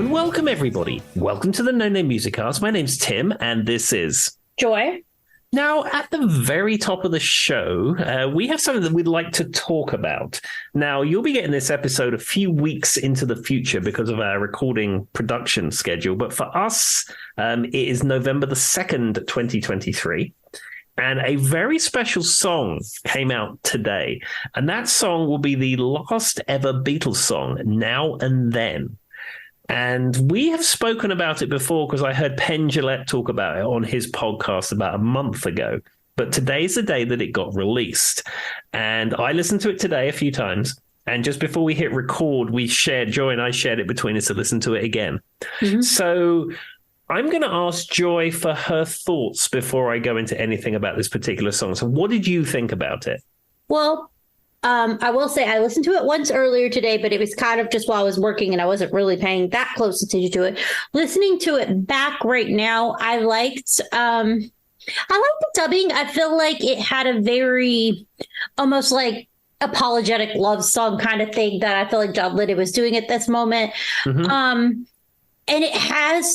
And welcome, everybody. Welcome to the No Name Musicast. My name's Tim, and this is Joy. Now, at the very top of the show, we have something that we'd like to talk about. Now, you'll be getting this episode a few weeks into the future because of our recording production schedule. But for us, it is November the 2nd, 2023. And a very special song came out today. And that song will be the last ever Beatles song, Now and Then. And we have spoken about it before because I heard Penn Jillette talk about it on his podcast about a month ago. But today's the day that it got released. And I listened to it today a few times. And just before we hit record, Joy and I shared it between us to listen to it again. Mm-hmm. So I'm going to ask Joy for her thoughts before I go into anything about this particular song. So what did you think about it? Well, I will say I listened to it once earlier today, but it was kind of just while I was working and I wasn't really paying that close attention to it. Listening to it back right now, I liked the dubbing. I feel like it had a very almost like apologetic love song kind of thing that I feel like John Lennon was doing at this moment. Mm-hmm. And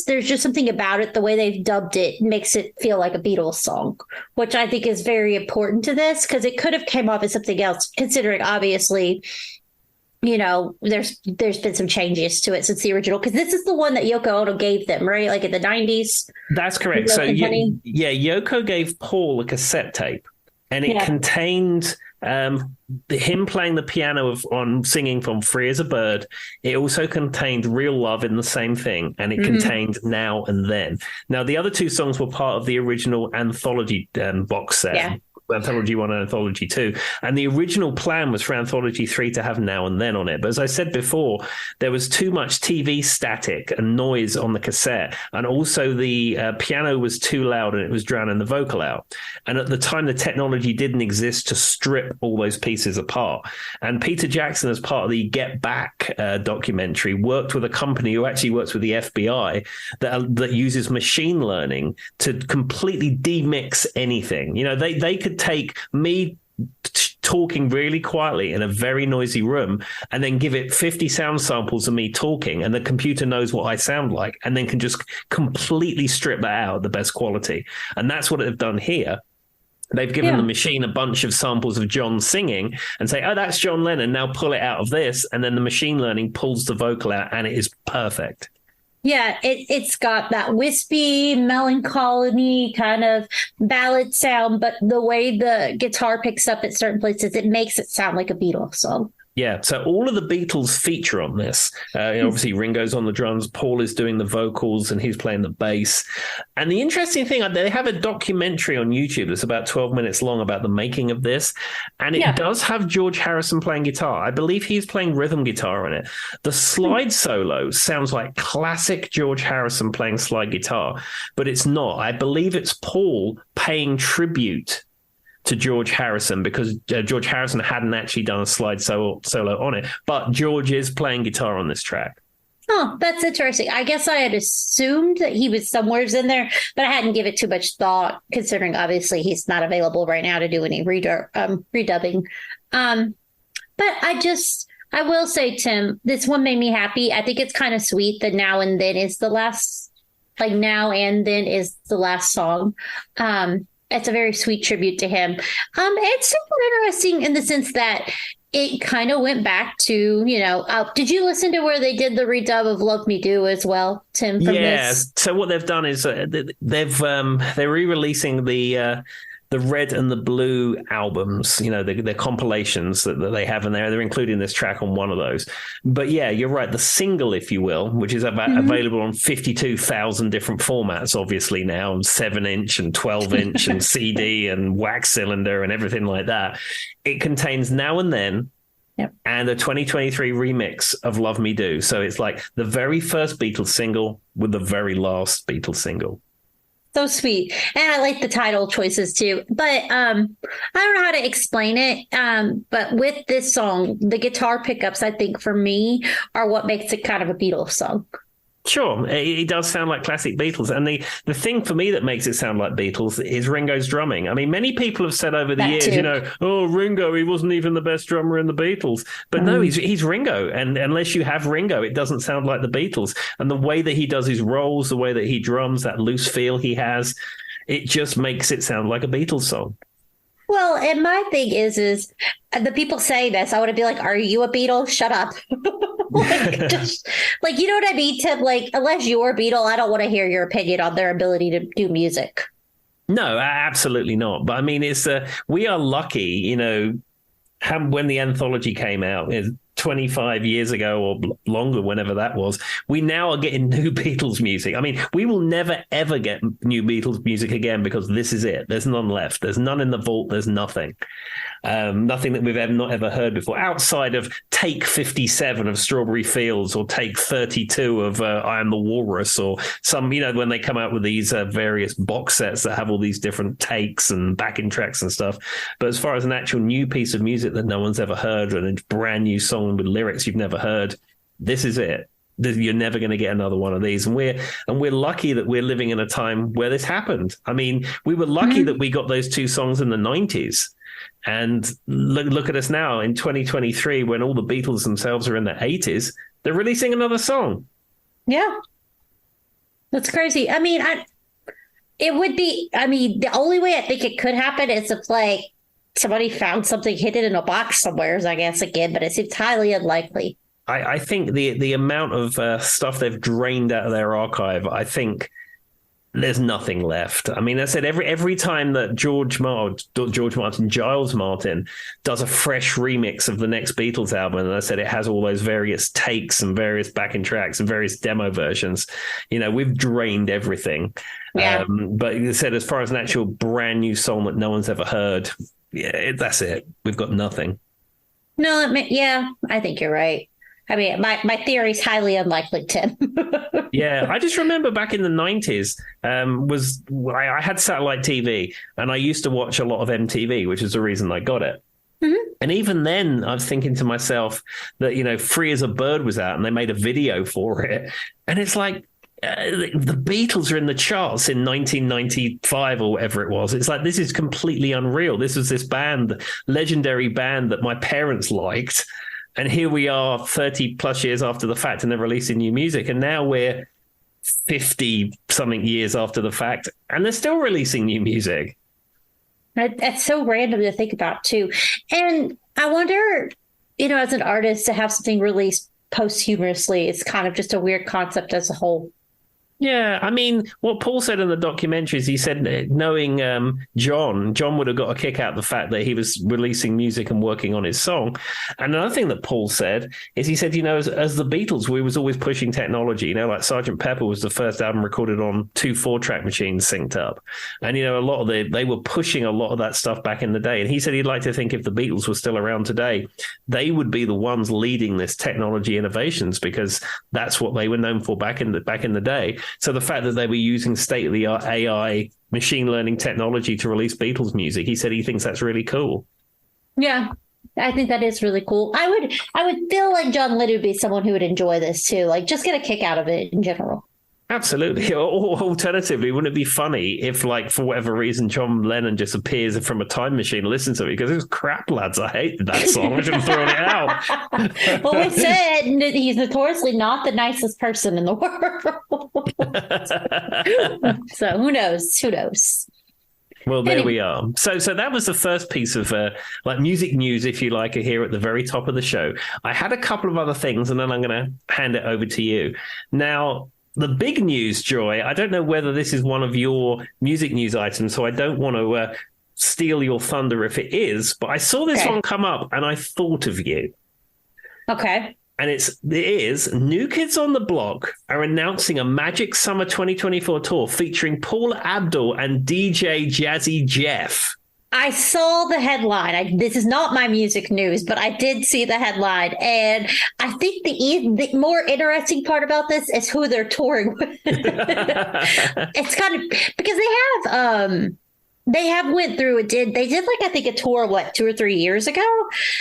there's just something about it. The way they've dubbed it makes it feel like a Beatles song, which I think is very important to this because it could have came off as something else, considering obviously, you know, there's been some changes to it since the original, because this is the one that Yoko Ono gave them, right? Like in the 90s. That's correct. So Yoko gave Paul a cassette tape and it contained him playing the piano on singing from Free as a Bird. It also contained Real Love in the same thing, and it contained Now and Then. Now, the other two songs were part of the original anthology box set. Yeah. Anthology 1 and Anthology 2. And the original plan was for Anthology 3 to have Now and Then on it. But as I said before, there was too much TV static and noise on the cassette. And also the piano was too loud and it was drowning the vocal out. And at the time, the technology didn't exist to strip all those pieces apart. And Peter Jackson, as part of the Get Back documentary, worked with a company who actually works with the FBI that uses machine learning to completely demix anything. You know, they could take me talking really quietly in a very noisy room and then give it 50 sound samples of me talking, and the computer knows what I sound like and then can just completely strip that out at the best quality. And that's what they've done here. They've given the machine a bunch of samples of John singing and say, oh, that's John Lennon. Now pull it out of this. And then the machine learning pulls the vocal out and it is perfect. Yeah, it's got that wispy, melancholy kind of ballad sound, but the way the guitar picks up at certain places, it makes it sound like a Beatles song. Yeah, so all of the Beatles feature on this. Obviously, Ringo's on the drums, Paul is doing the vocals, and he's playing the bass. And the interesting thing, they have a documentary on YouTube that's about 12 minutes long about the making of this. And it does have George Harrison playing guitar. I believe he's playing rhythm guitar on it. The slide solo sounds like classic George Harrison playing slide guitar, but it's not. I believe it's Paul paying tribute to George Harrison because George Harrison hadn't actually done a slide solo on it, but George is playing guitar on this track. Oh, that's interesting. I guess I had assumed that he was somewhere in there, but I hadn't given it too much thought, considering obviously he's not available right now to do any redubbing. But I will say, Tim, this one made me happy. I think it's kind of sweet that Now and Then is the last song. It's a very sweet tribute to him. It's super interesting in the sense that it kind of went back to, did you listen to where they did the redub of Love Me Do as well, Tim? This? So what they've done is they're re-releasing the Red and the Blue albums, the compilations that they have in there. They're including this track on one of those. But yeah, you're right. The single, if you will, which is available on 52,000 different formats, obviously now, and 7-inch and 12-inch and CD and wax cylinder and everything like that. It contains Now and Then and a 2023 remix of Love Me Do. So it's like the very first Beatles single with the very last Beatles single. So sweet. And I like the title choices too. But I don't know how to explain it. But with this song, the guitar pickups, I think for me, are what makes it kind of a Beatles song. Sure, it does sound like classic Beatles. And the thing for me that makes it sound like Beatles is Ringo's drumming. I mean, many people have said over the years, oh, Ringo, he wasn't even the best drummer in the Beatles. But no, he's Ringo. And unless you have Ringo, it doesn't sound like the Beatles. And the way that he does his rolls, the way that he drums, that loose feel he has, it just makes it sound like a Beatles song. Well, and my thing is the people say this, I want to be like, are you a Beatle? Shut up. Just, you know what I mean, Tim? Unless you're a Beatle, I don't want to hear your opinion on their ability to do music. No, absolutely not. But I mean, it's we are lucky, when the anthology came out 25 years ago or longer, whenever that was, we now are getting new Beatles music. I mean, we will never, ever get new Beatles music again because this is it. There's none left. There's none in the vault. There's nothing. Nothing that we've not ever heard before outside of take 57 of Strawberry Fields or take 32 of I Am the Walrus or some, when they come out with these various box sets that have all these different takes and backing tracks and stuff. But as far as an actual new piece of music that no one's ever heard and a brand new song with lyrics you've never heard, this is it. You're never going to get another one of these. And we're lucky that we're living in a time where this happened. I mean, we were lucky that we got those two songs in the 90s. And look at us now in 2023, when all the Beatles themselves are in their 80s, they're releasing another song. Yeah. That's crazy. I mean, the only way I think it could happen is if somebody found something hidden in a box somewhere, I guess, again, but it seems highly unlikely. I think the amount of stuff they've drained out of their archive, I think there's nothing left. I mean, I said every time that Giles Martin does a fresh remix of the next Beatles album, and I said it has all those various takes and various backing tracks and various demo versions, we've drained everything. Yeah. But I said, as far as an actual brand new song that no one's ever heard, that's it. We've got nothing. No, I think you're right. I mean, my theory is highly unlikely, Tim. Yeah, I just remember back in the 90s, I had satellite TV and I used to watch a lot of MTV, which is the reason I got it. Mm-hmm. And even then, I was thinking to myself that, Free as a Bird was out and they made a video for it. And it's like, the Beatles are in the charts in 1995 or whatever it was. It's like, this is completely unreal. This was this band, legendary band that my parents liked. And here we are 30 plus years after the fact and they're releasing new music. And now we're 50 something years after the fact and they're still releasing new music. That's so random to think about too. And I wonder, as an artist to have something released posthumously, it's kind of just a weird concept as a whole. Yeah, I mean, what Paul said in the documentary is he said knowing John would have got a kick out of the fact that he was releasing music and working on his song. And another thing that Paul said is he said, as the Beatles, we was always pushing technology. Like Sgt. Pepper was the first album recorded on 2 4-track machines synced up. And, a lot of they were pushing a lot of that stuff back in the day. And he said he'd like to think if the Beatles were still around today, they would be the ones leading this technology innovations because that's what they were known for back in the day. So the fact that they were using state-of-the-art AI machine learning technology to release Beatles music, he said he thinks that's really cool. Yeah, I think that is really cool. I would feel like John Lennon would be someone who would enjoy this too, just get a kick out of it in general. Absolutely. Or alternatively, wouldn't it be funny if, for whatever reason, John Lennon just appears from a time machine and listens to it because it was crap, lads. I hated that song. I should have thrown it out. Well, we said he's notoriously not the nicest person in the world. So who knows? Who knows? Well, there we are. So that was the first piece of music news, if you like, here at the very top of the show. I had a couple of other things, and then I'm going to hand it over to you. Now, the big news, Joy, I don't know whether this is one of your music news items, so I don't want to steal your thunder if it is, but I saw this one come up and I thought of you. Okay. And it is New Kids on the Block are announcing a Magic Summer 2024 tour featuring Paul Abdul and DJ Jazzy Jeff. I saw the headline. This is not my music news, but I did see the headline. And I think the more interesting part about this is who they're touring with. It's kind of because they have They have went through it. They did like, I think, a tour, 2 or 3 years ago?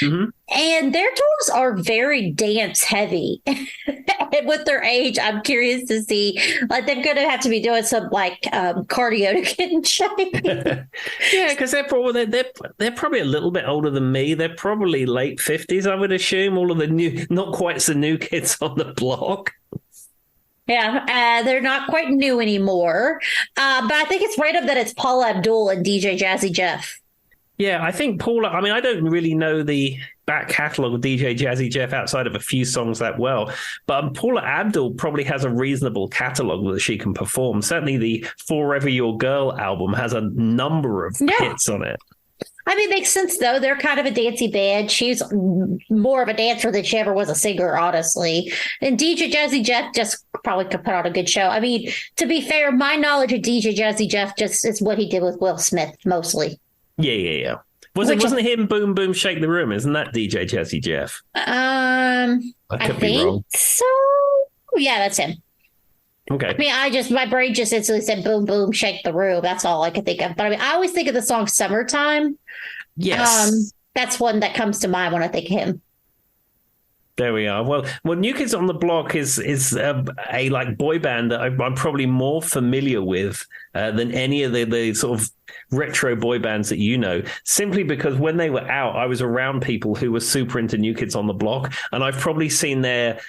Mm-hmm. And their tours are very dance heavy. And with their age, I'm curious to see, like, they're going to have to be doing some cardio to get in shape. Yeah, because they're probably a little bit older than me. They're probably late 50s, I would assume. All of the new, not quite so new kids on the block. Yeah, they're not quite new anymore. But I think it's right up that it's Paula Abdul and DJ Jazzy Jeff. Yeah, I think Paula, I mean, I don't really know the back catalogue of DJ Jazzy Jeff outside of a few songs that well, but Paula Abdul probably has a reasonable catalogue that she can perform. Certainly the Forever Your Girl album has a number of hits on it. I mean, it makes sense, though. They're kind of a dancey band. She's more of a dancer than she ever was a singer, honestly. And DJ Jazzy Jeff just probably could put on a good show. I mean, to be fair, my knowledge of DJ Jazzy Jeff just is what he did with Will Smith, mostly. Yeah. Wasn't him Boom Boom Shake the Room? Isn't that DJ Jazzy Jeff? I think so. Yeah, that's him. Okay. I mean, my brain just instantly said Boom Boom Shake the Room. That's all I could think of. But I mean, I always think of the song Summertime. Yes. That's one that comes to mind when I think of him. There we are. Well, New Kids on the Block is a like boy band that I'm probably more familiar with than any of the sort of retro boy bands that you know, simply because when they were out, I was around people who were super into New Kids on the Block, and I've probably seen their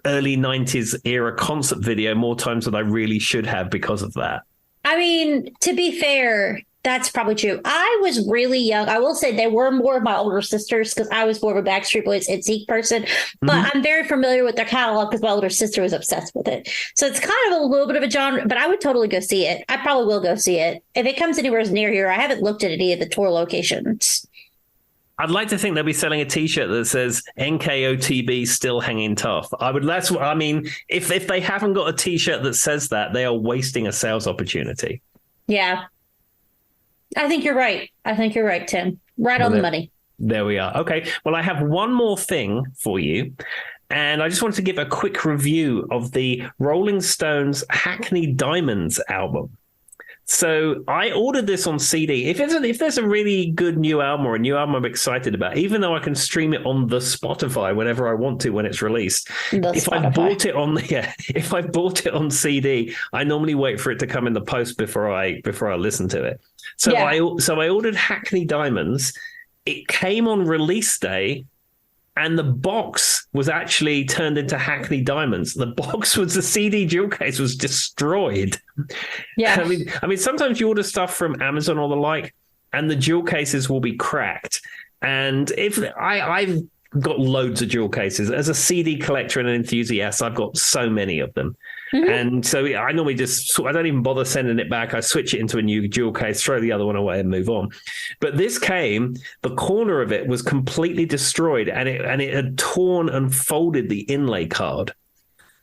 early 90s era concert video more times than I really should have because of that. I mean, to be fair, that's probably true. I was really young. I will say they were more of my older sisters because I was more of a Backstreet Boys and NSYNC person. But I'm very familiar with their catalog because my older sister was obsessed with it. So it's kind of a little bit of a genre, but I would totally go see it. I probably will go see it. If it comes anywhere near here, I haven't looked at any of the tour locations. I'd like to think they'll be selling a T-shirt that says NKOTB still hanging tough. If they haven't got a T-shirt that says that, they are wasting a sales opportunity. Yeah. I think you're right. Tim. Right on the money. There we are. Okay. Well, I have one more thing for you. And I just wanted to give a quick review of the Rolling Stones Hackney Diamonds album. So I ordered this on CD. If there's a really good new album or a new album I'm excited about, even though I can stream it on the Spotify whenever I want to when it's released, if I bought it on CD, I normally wait for it to come in the post before I listen to it. So I ordered Hackney Diamonds. It came on release day, and the box was actually turned into Hackney Diamonds. The CD jewel case was destroyed. Yeah. I mean, sometimes you order stuff from Amazon or the like, and the jewel cases will be cracked. And I've got loads of jewel cases. As a CD collector and an enthusiast, I've got so many of them. Mm-hmm. And so I normally I don't even bother sending it back. I switch it into a new jewel case, throw the other one away and move on. But this the corner of it was completely destroyed, and it had torn and folded the inlay card.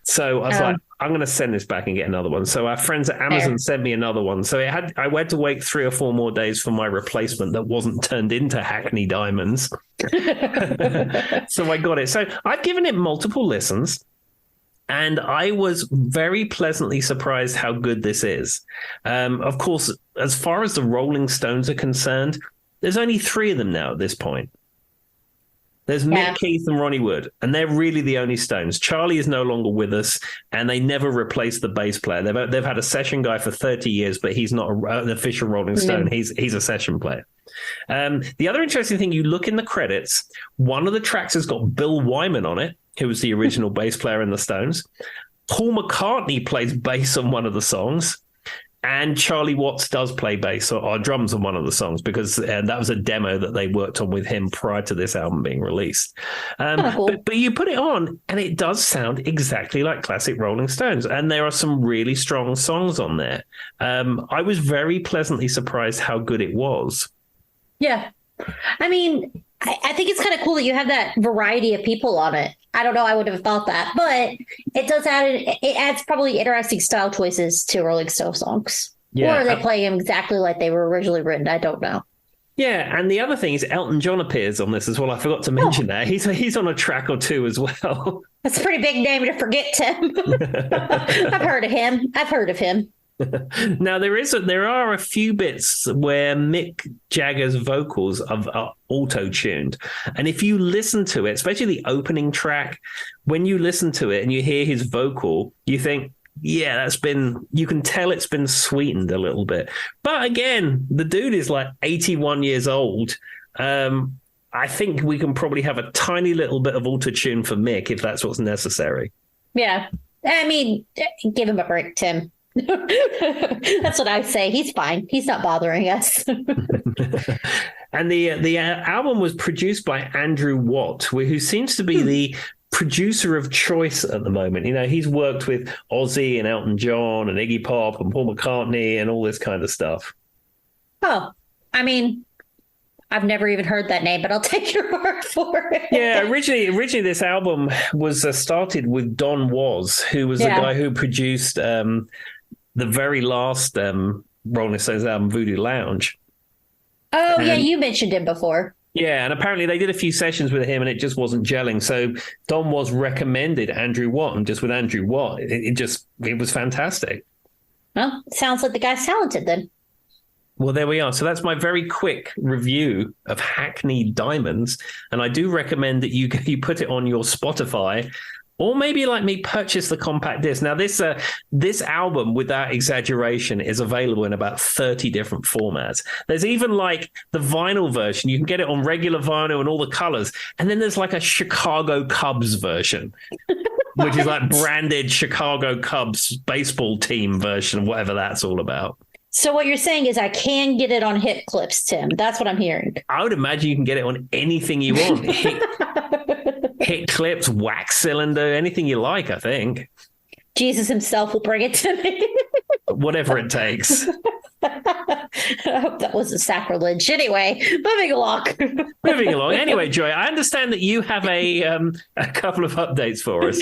So I was like, I'm going to send this back and get another one. So our friends at Amazon sent me another one. So I had to wait 3 or 4 more days for my replacement that wasn't turned into Hackney Diamonds. So I got it. So I've given it multiple listens, and I was very pleasantly surprised how good this is. Of course, as far as the Rolling Stones are concerned, there's only 3 of them now at this point. There's Mick, Keith, and Ronnie Wood, and they're really the only Stones. Charlie is no longer with us, and they never replaced the bass player. They've had a session guy for 30 years, but he's not an official Rolling Stone. He's a session player. The other interesting thing, you look in the credits, one of the tracks has got Bill Wyman on it, who was the original bass player in the Stones. Paul McCartney plays bass on one of the songs. And Charlie Watts does play bass or drums on one of the songs because that was a demo that they worked on with him prior to this album being released. Cool. But you put it on and it does sound exactly like classic Rolling Stones. And there are some really strong songs on there. I was very pleasantly surprised how good it was. Yeah. I mean, I think it's kind of cool that you have that variety of people on it. I don't know. I would have thought that, but it does adds probably interesting style choices to Rolling Stone songs. Yeah. Or are they play them exactly like they were originally written? I don't know. Yeah, and the other thing is Elton John appears on this as well. I forgot to mention that. He's on a track or 2 as well. That's a pretty big name to forget, Tim. I've heard of him. Now there are a few bits where Mick Jagger's vocals are auto-tuned, and if you listen to it, especially the opening track, when you listen to it and you hear his vocal, you think, yeah, you can tell it's been sweetened a little bit. But again, the dude is like 81 years old. I think we can probably have a tiny little bit of auto-tune for Mick if that's what's necessary. Yeah. I mean, give him a break, Tim. That's what I say. He's fine. He's not bothering us. And the album was produced by Andrew Watt, who seems to be the producer of choice at the moment. You know, he's worked with Ozzy and Elton John and Iggy Pop and Paul McCartney and all this kind of stuff. Oh, I mean, I've never even heard that name, but I'll take your word for it. Yeah, originally this album was started with Don Was, who was the guy who produced the very last Rolling Stones album, Voodoo Lounge. Oh, yeah, you mentioned him before. Yeah, and apparently they did a few sessions with him and it just wasn't gelling. So Don Was recommended Andrew Watt, and just with Andrew Watt, it was fantastic. Well, sounds like the guy's talented then. Well, there we are. So that's my very quick review of Hackneyed Diamonds. And I do recommend that you put it on your Spotify, or maybe like me, purchase the compact disc. Now, this album, without exaggeration, is available in about 30 different formats. There's even like the vinyl version. You can get it on regular vinyl and all the colors. And then there's like a Chicago Cubs version, which is like branded Chicago Cubs baseball team version, whatever that's all about. So what you're saying is I can get it on hit clips, Tim. That's what I'm hearing. I would imagine you can get it on anything you want. Hit clips, wax cylinder, anything you like, I think. Jesus himself will bring it to me. Whatever it takes. I hope that wasn't sacrilege. Anyway, moving along. Anyway, Joy, I understand that you have a couple of updates for us.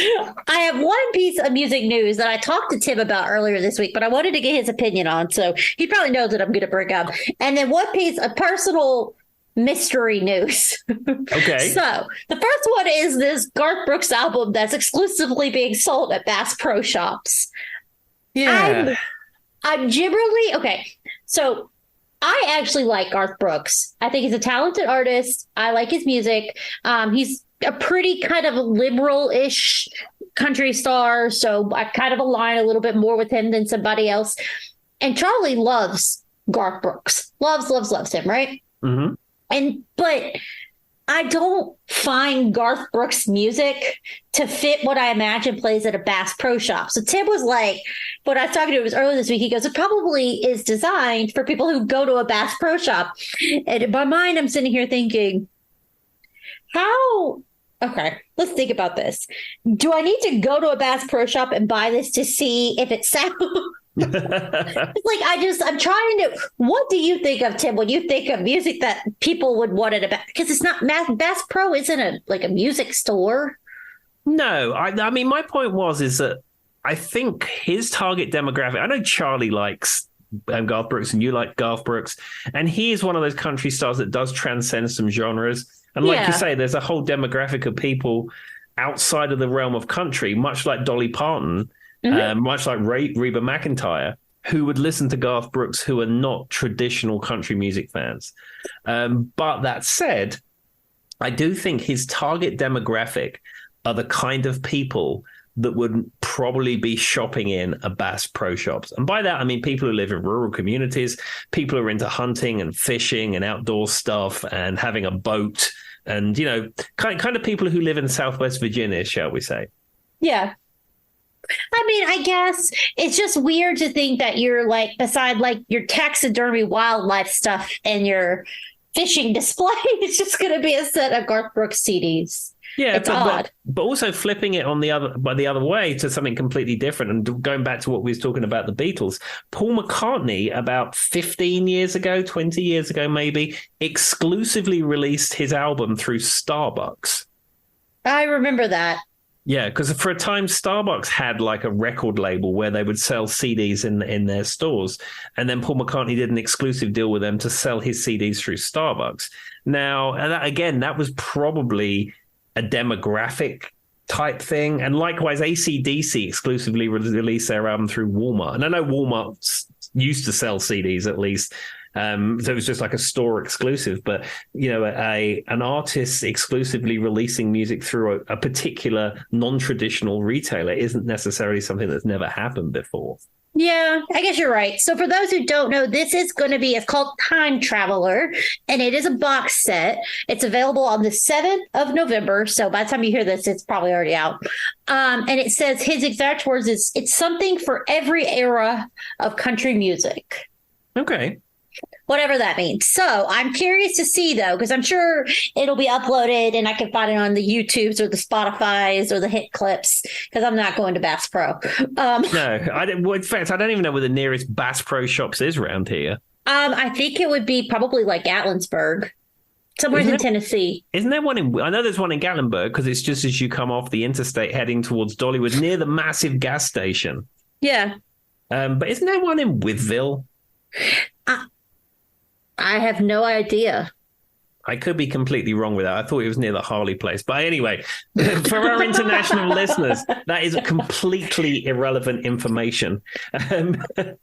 I have one piece of music news that I talked to Tim about earlier this week, but I wanted to get his opinion on. So he probably knows that I'm going to bring up. And then one piece of personal mystery news. Okay. So the first one is this Garth Brooks album that's exclusively being sold at Bass Pro Shops. Yeah. I'm generally okay. So I actually like Garth Brooks. I think he's a talented artist. I like his music. He's a pretty kind of liberal-ish country star, so I kind of align a little bit more with him than somebody else. And Charlie loves Garth Brooks. Loves him, right? Mm-hmm. But I don't find Garth Brooks music to fit what I imagine plays at a Bass Pro Shop. So Tim was like, when I was talking to him, it was earlier this week, he goes, it probably is designed for people who go to a Bass Pro Shop. And in my mind, I'm sitting here thinking, okay, let's think about this. Do I need to go to a Bass Pro Shop and buy this to see if it sounds... I'm trying to. What do you think of, Tim, when you think of music that people would want it about? Because it's not Bass Pro isn't a music store. No, I mean, my point is that I think his target demographic. I know Charlie likes Garth Brooks, and you like Garth Brooks, and he is one of those country stars that does transcend some genres. And like you say, there's a whole demographic of people outside of the realm of country, much like Dolly Parton. Mm-hmm. Much like Reba McEntire, who would listen to Garth Brooks, who are not traditional country music fans. But that said, I do think his target demographic are the kind of people that would probably be shopping in a Bass Pro Shops. And by that, I mean people who live in rural communities, people who are into hunting and fishing and outdoor stuff and having a boat and, you know, kind of people who live in Southwest Virginia, shall we say. Yeah. I mean, I guess it's just weird to think that you're like, beside like your taxidermy wildlife stuff and your fishing display, it's just going to be a set of Garth Brooks CDs. Yeah, it's odd. But also flipping it on the other way to something completely different, and going back to what we was talking about the Beatles, Paul McCartney about 15 years ago, 20 years ago maybe, exclusively released his album through Starbucks. I remember that. Yeah, because for a time, Starbucks had like a record label where they would sell CDs in their stores. And then Paul McCartney did an exclusive deal with them to sell his CDs through Starbucks. Now, that was probably a demographic type thing. And likewise, AC/DC exclusively released their album through Walmart. And I know Walmart used to sell CDs at least. So it was just like a store exclusive. But, an artist exclusively releasing music through a particular non-traditional retailer isn't necessarily something that's never happened before. Yeah, I guess you're right. So for those who don't know, this is going to be, it's called Time Traveler, and it is a box set. It's available on the 7th of November. So by the time you hear this, it's probably already out. And it says his exact words is, it's something for every era of country music. Okay. Whatever that means. So I'm curious to see, though, because I'm sure it'll be uploaded and I can find it on the YouTubes or the Spotifys or the hit clips, because I'm not going to Bass Pro. No, I don't. Well, in fact, I don't even know where the nearest Bass Pro Shops is around here. I think it would be probably like Gatlinburg, somewhere in Tennessee. Isn't there one in? I know there's one in Gatlinburg, because it's just as you come off the interstate heading towards Dollywood, near the massive gas station. Yeah. But isn't there one in Withville? I have no idea. I could be completely wrong with that. I thought it was near the Harley place. But anyway, for our international listeners, that is completely irrelevant information. But I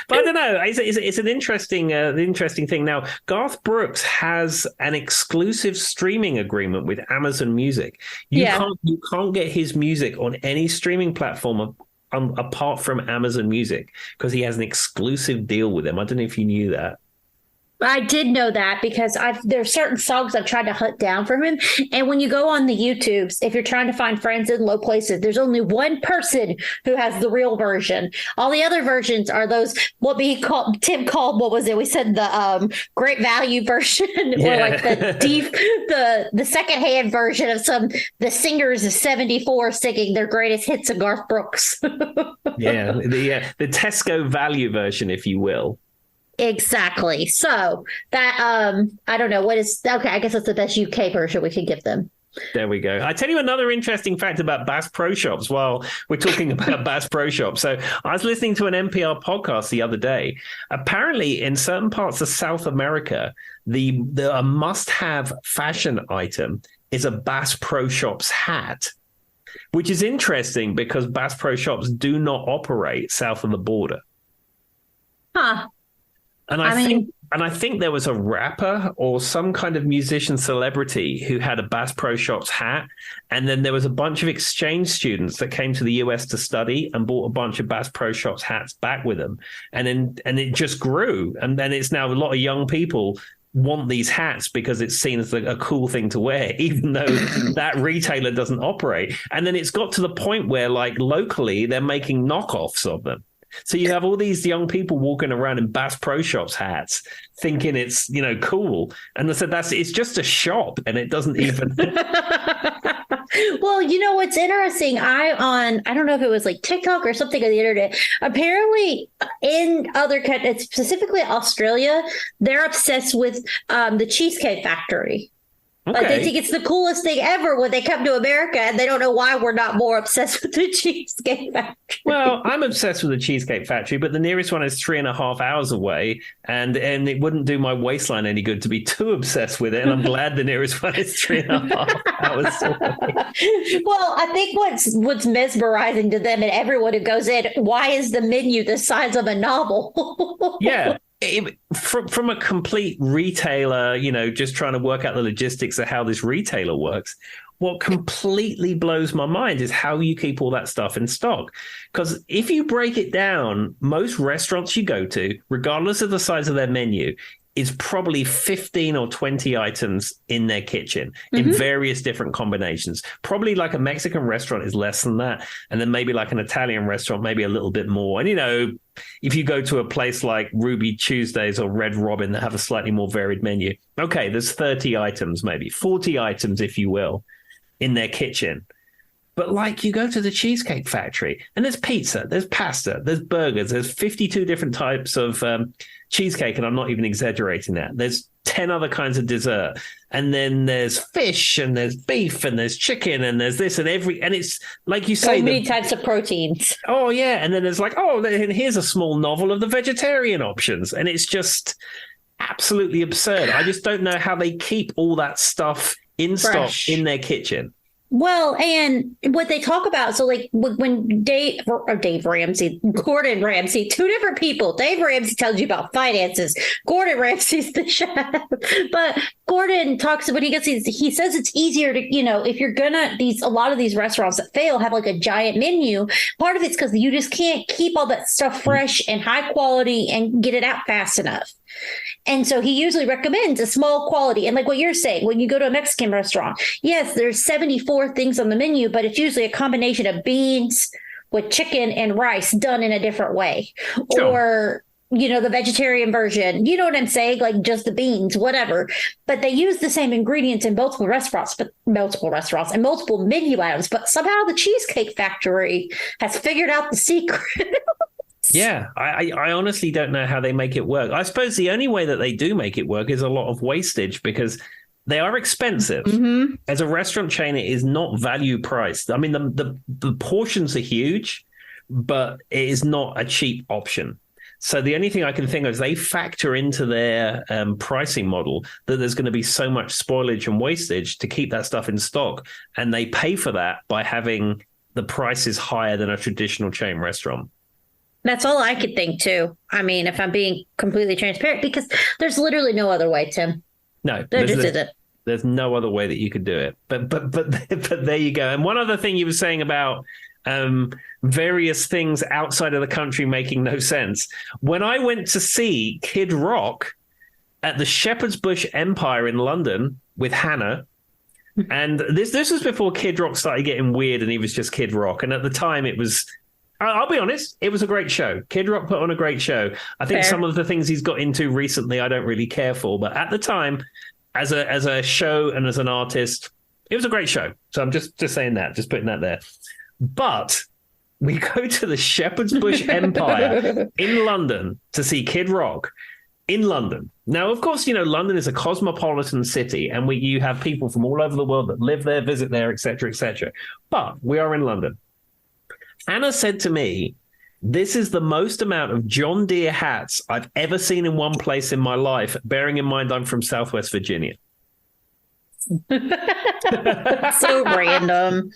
don't know. It's an interesting thing. Now, Garth Brooks has an exclusive streaming agreement with Amazon Music. You can't get his music on any streaming platform apart from Amazon Music, because he has an exclusive deal with them. I don't know if you knew that. I did know that, because there's certain songs I've tried to hunt down from him. And when you go on the YouTubes, if you're trying to find friends in low places, there's only one person who has the real version. All the other versions are those, Tim called, what was it? We said the great value version, or like the secondhand version of the singers of 74 singing their greatest hits of Garth Brooks. Yeah, the Tesco value version, if you will. Exactly. So that I don't know what is okay. I guess that's the best UK version we can give them. There we go. I tell you another interesting fact about Bass Pro Shops while we're talking about Bass Pro Shops. So I was listening to an NPR podcast the other day. Apparently, in certain parts of South America, the must-have fashion item is a Bass Pro Shops hat, which is interesting because Bass Pro Shops do not operate south of the border. Huh. And I think there was a rapper or some kind of musician celebrity who had a Bass Pro Shops hat. And then there was a bunch of exchange students that came to the US to study and bought a bunch of Bass Pro Shops hats back with them. And it just grew. And then it's now a lot of young people want these hats because it's seen as a cool thing to wear, even though that retailer doesn't operate. And then it's got to the point where, like, locally, they're making knockoffs of them. So you have all these young people walking around in Bass Pro Shops hats thinking it's, cool. And I said, it's just a shop and it doesn't even. Well, what's interesting, I don't know if it was like TikTok or something on the internet. Apparently in other countries, specifically Australia, they're obsessed with the Cheesecake Factory. Okay. Like, they think it's the coolest thing ever when they come to America, and they don't know why we're not more obsessed with the Cheesecake Factory. Well, I'm obsessed with the Cheesecake Factory, but the nearest one is 3.5 hours away, and it wouldn't do my waistline any good to be too obsessed with it. And I'm glad the nearest one is 3.5 hours away. Well, I think what's mesmerizing to them and everyone who goes in, why is the menu the size of a novel? Yeah. From a complete retailer, just trying to work out the logistics of how this retailer works, what completely blows my mind is how you keep all that stuff in stock. Because if you break it down, most restaurants you go to, regardless of the size of their menu, is probably 15 or 20 items in their kitchen in various different combinations. Probably like a Mexican restaurant is less than that. And then maybe like an Italian restaurant, maybe a little bit more. And, if you go to a place like Ruby Tuesdays or Red Robin that have a slightly more varied menu, okay, there's 30 items, maybe 40 items, if you will, in their kitchen. But like you go to the Cheesecake Factory and there's pizza, there's pasta, there's burgers, there's 52 different types of cheesecake. And I'm not even exaggerating that. There's 10 other kinds of dessert. And then there's fish and there's beef and there's chicken and there's this and and it's like you say. So many types of proteins. Oh, yeah. And then there's like, and here's a small novel of the vegetarian options. And it's just absolutely absurd. I just don't know how they keep all that stuff in stock in their kitchen. Well, and what they talk about, so like when Dave Ramsey, Gordon Ramsay, two different people. Dave Ramsey tells you about finances. Gordon Ramsay's the chef. But Gordon talks when he says it's easier to, if you're a lot of these restaurants that fail have like a giant menu. Part of it's because you just can't keep all that stuff fresh and high quality and get it out fast enough. And so he usually recommends a small quality. And like what you're saying, when you go to a Mexican restaurant, yes, there's 74 things on the menu, but it's usually a combination of beans with chicken and rice done in a different way. Sure. Or, the vegetarian version, you know what I'm saying? Like just the beans, whatever. But they use the same ingredients in multiple restaurants and multiple menu items. But somehow the Cheesecake Factory has figured out the secret. Yeah, I honestly don't know how they make it work. I suppose the only way that they do make it work is a lot of wastage because they are expensive. Mm-hmm. As a restaurant chain, it is not value priced. I mean, the portions are huge, but it is not a cheap option. So the only thing I can think of is they factor into their pricing model that there's going to be so much spoilage and wastage to keep that stuff in stock. And they pay for that by having the prices higher than a traditional chain restaurant. That's all I could think, too. I mean, if I'm being completely transparent, because there's literally no other way, Tim. No, there just isn't. There's no other way that you could do it. But there you go. And one other thing you were saying about various things outside of the country making no sense. When I went to see Kid Rock at the Shepherd's Bush Empire in London with Hannah, and this was before Kid Rock started getting weird and he was just Kid Rock. And at the time it was... I'll be honest, it was a great show. Kid Rock put on a great show. I think some of the things he's got into recently I don't really care for, but at the time, as a show and as an artist, it was a great show. So I'm just saying that, just putting that there. But we go to the Shepherd's Bush Empire in London to see Kid Rock in London. Now, of course, London is a cosmopolitan city, and you have people from all over the world that live there, visit there, etc., etc. But we are in London. Anna said to me, this is the most amount of John Deere hats I've ever seen in one place in my life, bearing in mind I'm from Southwest Virginia. So random.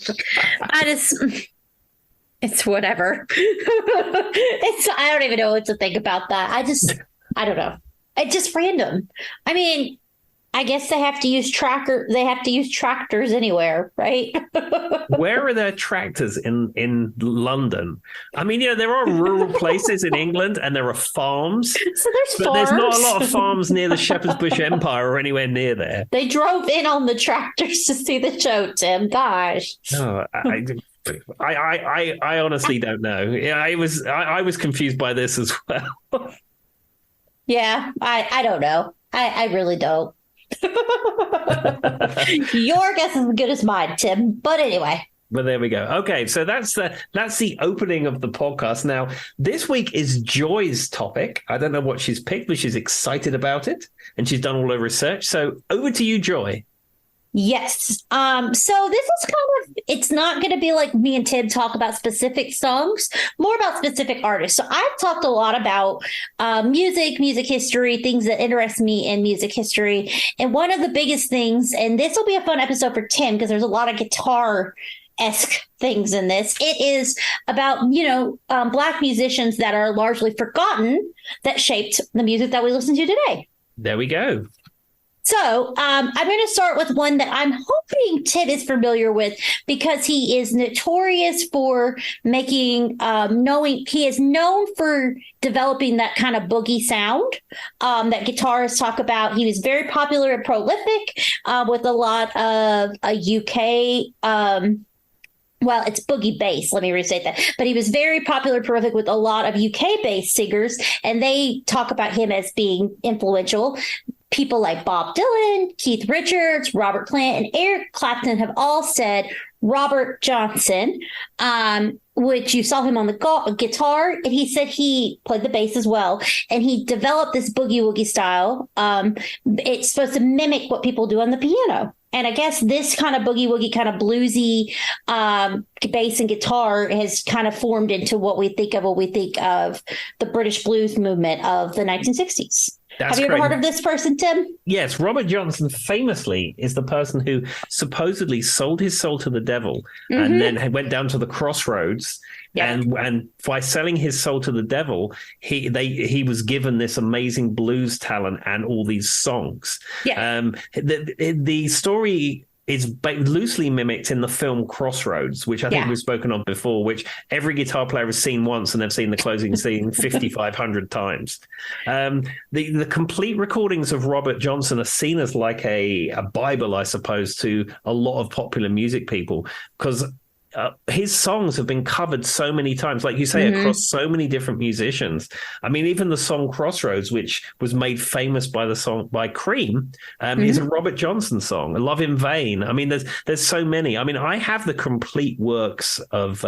It's whatever. I don't even know what to think about that. I don't know. It's just random. I mean, I guess they have to use tractors anywhere, right? Where are there tractors in London? I mean, there are rural places in England and there are farms. So there's farms. There's not a lot of farms near the Shepherd's Bush Empire or anywhere near there. They drove in on the tractors to see the show, Tim. Gosh. Oh, I honestly don't know. I was confused by this as well. Yeah, I don't know. I really don't. Your guess is as good as mine, Tim. But anyway. But there we go. Okay, so that's the opening of the podcast. Now, this week is Joy's topic. I don't know what she's picked, but she's excited about it, and she's done all her research. So over to you, Joy. Yes. So this is it's not going to be like me and Tim talk about specific songs, more about specific artists. So I've talked a lot about music history, things that interest me in music history. And one of the biggest things, and this will be a fun episode for Tim because there's a lot of guitar-esque things in this. It is about, Black musicians that are largely forgotten that shaped the music that we listen to today. There we go. So I'm going to start with one that I'm hoping Ted is familiar with because he is notorious for making, he is known for developing that kind of boogie sound that guitarists talk about. He was very popular and prolific with a lot of UK well, it's boogie bass. Let me restate that. But he was very popular, prolific with a lot of UK-based singers, and they talk about him as being influential. People like Bob Dylan, Keith Richards, Robert Plant, and Eric Clapton have all said Robert Johnson, which you saw him on the guitar, and he said he played the bass as well, and he developed this boogie-woogie style. It's supposed to mimic what people do on the piano. And I guess this kind of boogie-woogie, kind of bluesy bass and guitar has kind of formed into what we think of the British blues movement of the 1960s. Have you ever heard of this person, Tim? Yes, Robert Johnson famously is the person who supposedly sold his soul to the devil and then went down to the crossroads. Yep. And by selling his soul to the devil, he was given this amazing blues talent and all these songs. Yeah. The story is loosely mimicked in the film Crossroads, which I think we've spoken of before, which every guitar player has seen once and they've seen the closing scene 5,500 times. The complete recordings of Robert Johnson are seen as like a Bible, I suppose, to a lot of popular music people, because his songs have been covered so many times, like you say, across so many different musicians. I mean, even the song Crossroads, which was made famous by Cream, is a Robert Johnson song. Love in Vain. I mean, there's so many. I mean, I have the complete works of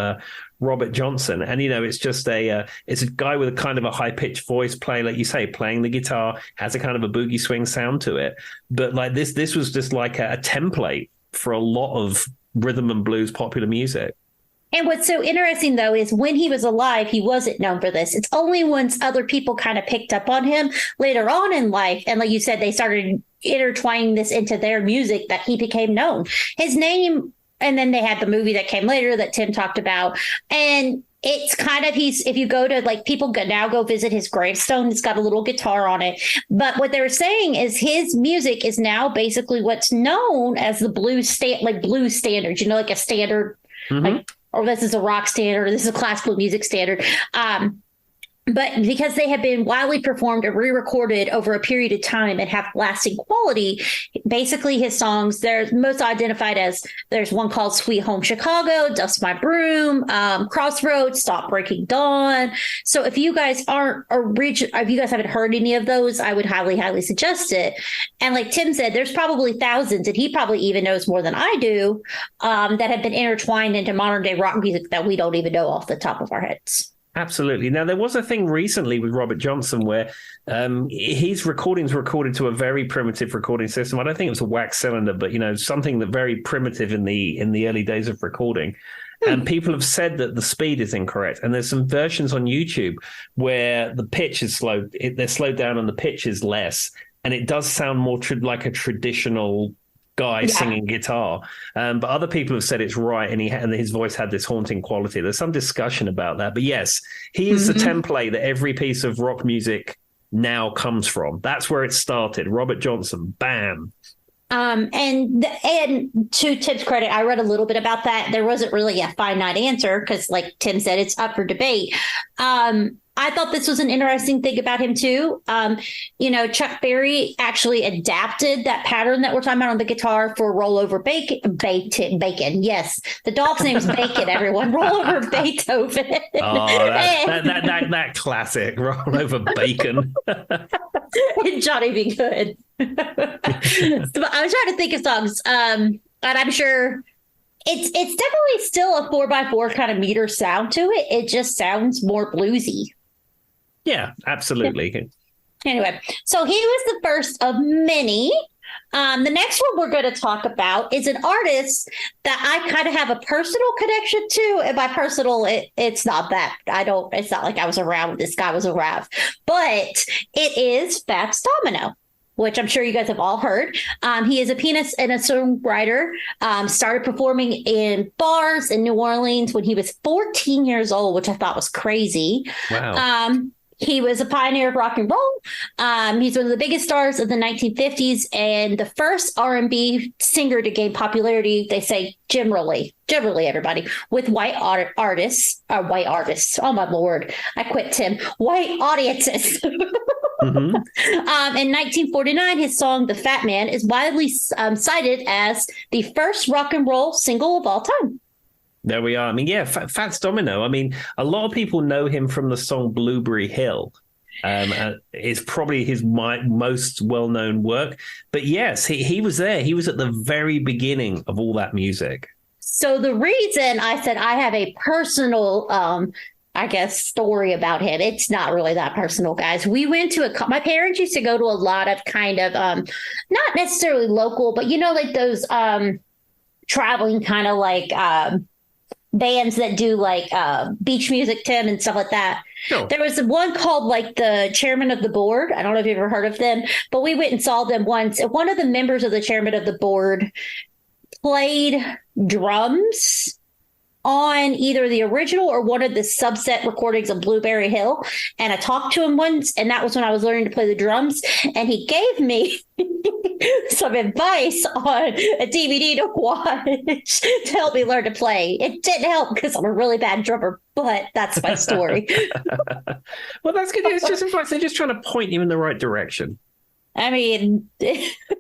Robert Johnson, and it's just it's a guy with a kind of a high pitched voice, playing, like you say, playing the guitar, has a kind of a boogie swing sound to it. But like this was just like a template for a lot of rhythm and blues popular music. And what's so interesting, though, is when he was alive, he wasn't known for this. It's only once other people kind of picked up on him later on in life, and like you said, they started intertwining this into their music, that he became known. His name, and then they had the movie that came later that Tim talked about, and it's kind of, if you go to, like, people now go visit his gravestone, it's got a little guitar on it. But what they're saying is his music is now basically what's known as the blues standards, like a standard, like, or this is a rock standard, or this is a classical music standard. But because they have been widely performed and re-recorded over a period of time and have lasting quality, basically his songs, they're most identified as, there's one called Sweet Home Chicago, Dust My Broom, Crossroads, Stop Breaking Dawn. So if you guys if you guys haven't heard any of those, I would highly, highly suggest it. And like Tim said, there's probably thousands, and he probably even knows more than I do, that have been intertwined into modern day rock music that we don't even know off the top of our heads. Absolutely. Now, there was a thing recently with Robert Johnson where his recordings were recorded to a very primitive recording system. I don't think it was a wax cylinder, but, something that very primitive in the early days of recording. And people have said that the speed is incorrect. And there's some versions on YouTube where the pitch is slowed. They're slowed down and the pitch is less. And it does sound more like a traditional guy singing guitar, but other people have said it's right, and his voice had this haunting quality. There's some discussion about that, but yes, he is the template that every piece of rock music now comes from. That's where it started. Robert Johnson, bam. And to Tim's credit, I read a little bit about that. There wasn't really a finite answer because, like Tim said, it's up for debate. I thought this was an interesting thing about him, too. Chuck Berry actually adapted that pattern that we're talking about on the guitar for Rollover Bacon. Yes, the dog's name's Bacon, everyone. Rollover Beethoven. Oh, that classic, Rollover Bacon. Johnny B. Good. I was trying to think of songs, and I'm sure it's definitely still a 4x4 kind of meter sound to it. It just sounds more bluesy. Yeah, absolutely. Anyway, so he was the first of many. The next one we're going to talk about is an artist that I kind of have a personal connection to. And by personal, it's not that it's not like I was around when this guy was around, but it is Fats Domino, which I'm sure you guys have all heard. He is a pianist and a songwriter. Started performing in bars in New Orleans when he was 14 years old, which I thought was crazy. Wow. He was a pioneer of rock and roll. He's one of the biggest stars of the 1950s and the first R&B singer to gain popularity, they say generally everybody, with white artists. Oh, my Lord. I quit, Tim. White audiences. In 1949, his song The Fat Man is widely cited as the first rock and roll single of all time. There we are. I mean, yeah, Fats Domino. I mean, a lot of people know him from the song Blueberry Hill. It's probably his most well-known work. But yes, he was there. He was at the very beginning of all that music. So the reason I said I have a personal, story about him, it's not really that personal, guys. We went to my parents used to go to a lot of kind of, not necessarily local, but like those traveling kind of like, bands that do like beach music, Tim, and stuff like that. Sure. There was one called like the Chairman of the Board. I don't know if you've ever heard of them, but we went and saw them once. And one of the members of the Chairman of the Board played drums on either the original or one of the subset recordings of Blueberry Hill. And I talked to him once, and that was when I was learning to play the drums. And he gave me some advice on a DVD to watch to help me learn to play. It didn't help because I'm a really bad drummer, but that's my story. Well, that's good. It's just advice. They're just trying to point you in the right direction. I mean, to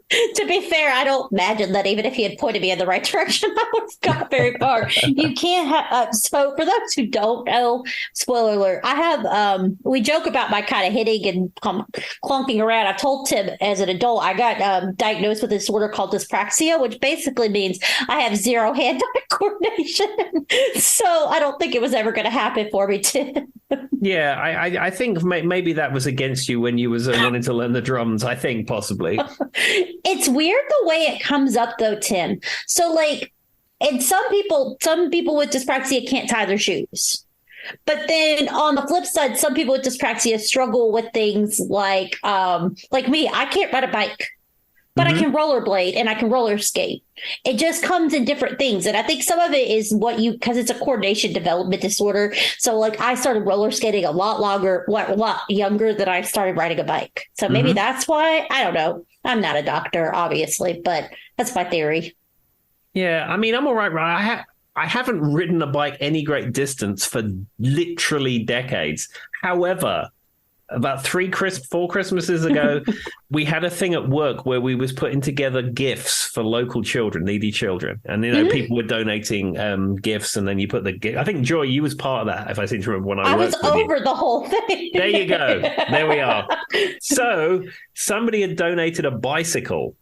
be fair, I don't imagine that even if he had pointed me in the right direction, I would have got very far. You can't have, so for those who don't know, spoiler alert, I have, we joke about my kind of hitting and clunking around. I've told Tim as an adult, I got diagnosed with a disorder called dyspraxia, which basically means I have zero hand-eye coordination. So I don't think it was ever going to happen for me, Tim. Yeah, I think maybe that was against you when you was wanting to learn the drums. I think possibly. It's weird the way it comes up though, Tim. So like, and some people with dyspraxia can't tie their shoes. But then on the flip side, some people with dyspraxia struggle with things like me, I can't ride a bike. But I can rollerblade and I can roller skate. It just comes in different things. And I think some of it is because it's a coordination development disorder. So like I started roller skating a lot younger than I started riding a bike. So maybe that's why. I don't know. I'm not a doctor, obviously, but that's my theory. Yeah, I mean, I'm all right. I haven't ridden a bike any great distance for literally decades. However, about 4 Christmases ago, we had a thing at work where we was putting together gifts for local children, needy children. And, people were donating gifts, and then you put the gift. I think, Joy, you was part of that, if I seem to remember when I worked with you. I was over the whole thing. There you go. There we are. So somebody had donated a bicycle.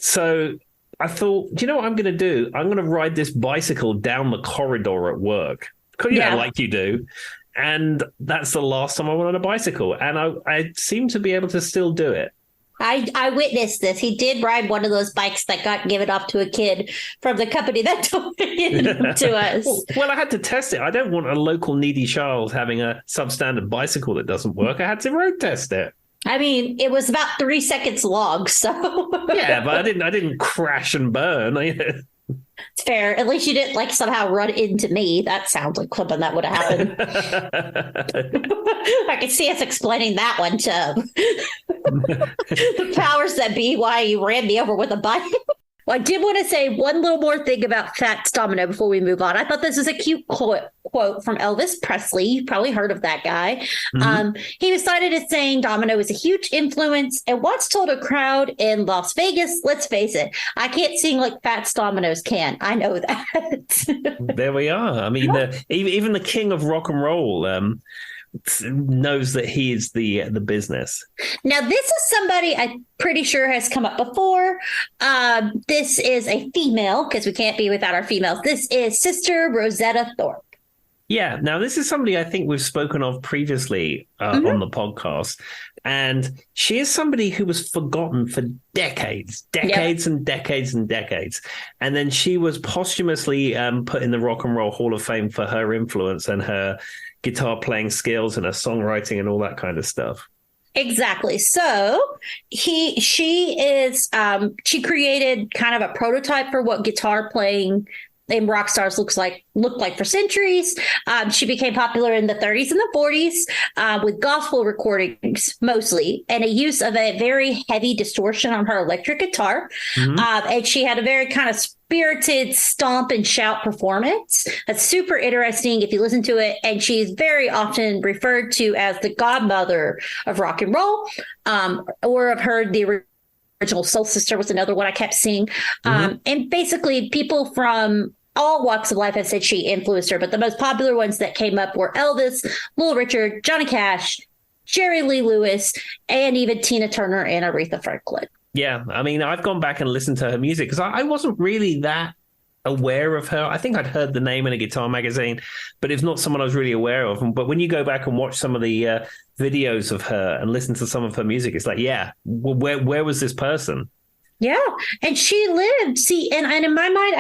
So I thought, do you know what I'm going to do? I'm going to ride this bicycle down the corridor at work. Like you do. And that's the last time I went on a bicycle. And I seem to be able to still do it. I witnessed this. He did ride one of those bikes that got given off to a kid from the company that donated them to us. Well, I had to test it. I don't want a local needy child having a substandard bicycle that doesn't work. I had to road test it. I mean, it was about 3 seconds long, so yeah, but I didn't crash and burn. It's fair. At least you didn't somehow run into me. That sounds like something that would have happened. I can see us explaining that one to the powers that be why you ran me over with a bike. Well, I did want to say one little more thing about Fats Domino before we move on. I thought this was a cute quote from Elvis Presley. You've probably heard of that guy. He was cited as saying Domino is a huge influence and once told a crowd in Las Vegas, let's face it, I can't sing like Fats Domino's can. I know that. There we are. I mean, even the king of rock and roll knows that he is the business. Now, this is somebody I'm pretty sure has come up before. This is a female, because we can't be without our females. This is Sister Rosetta Thorpe. Yeah. Now, this is somebody I think we've spoken of previously on the podcast. And she is somebody who was forgotten for decades and decades and decades. And then she was posthumously put in the Rock and Roll Hall of Fame for her influence and her guitar playing skills and her songwriting and all that kind of stuff. Exactly. So she created kind of a prototype for what guitar playing in rock stars looked like for centuries. She became popular in the 30s and the 40s with gospel recordings mostly, and a use of a very heavy distortion on her electric guitar. And she had a very kind of spirited stomp and shout performance. That's super interesting if you listen to it. And she's very often referred to as the godmother of rock and roll, or I've heard the original Soul Sister was another one I kept seeing. And basically people from all walks of life have said she influenced her, but the most popular ones that came up were Elvis, Little Richard, Johnny Cash, Jerry Lee Lewis, and even Tina Turner and Aretha Franklin. Yeah, I mean, I've gone back and listened to her music because I wasn't really that aware of her. I think I'd heard the name in a guitar magazine, but it's not someone I was really aware of. But when you go back and watch some of the videos of her and listen to some of her music, it's like, yeah, where was this person? Yeah. And she lived, see, and in my mind,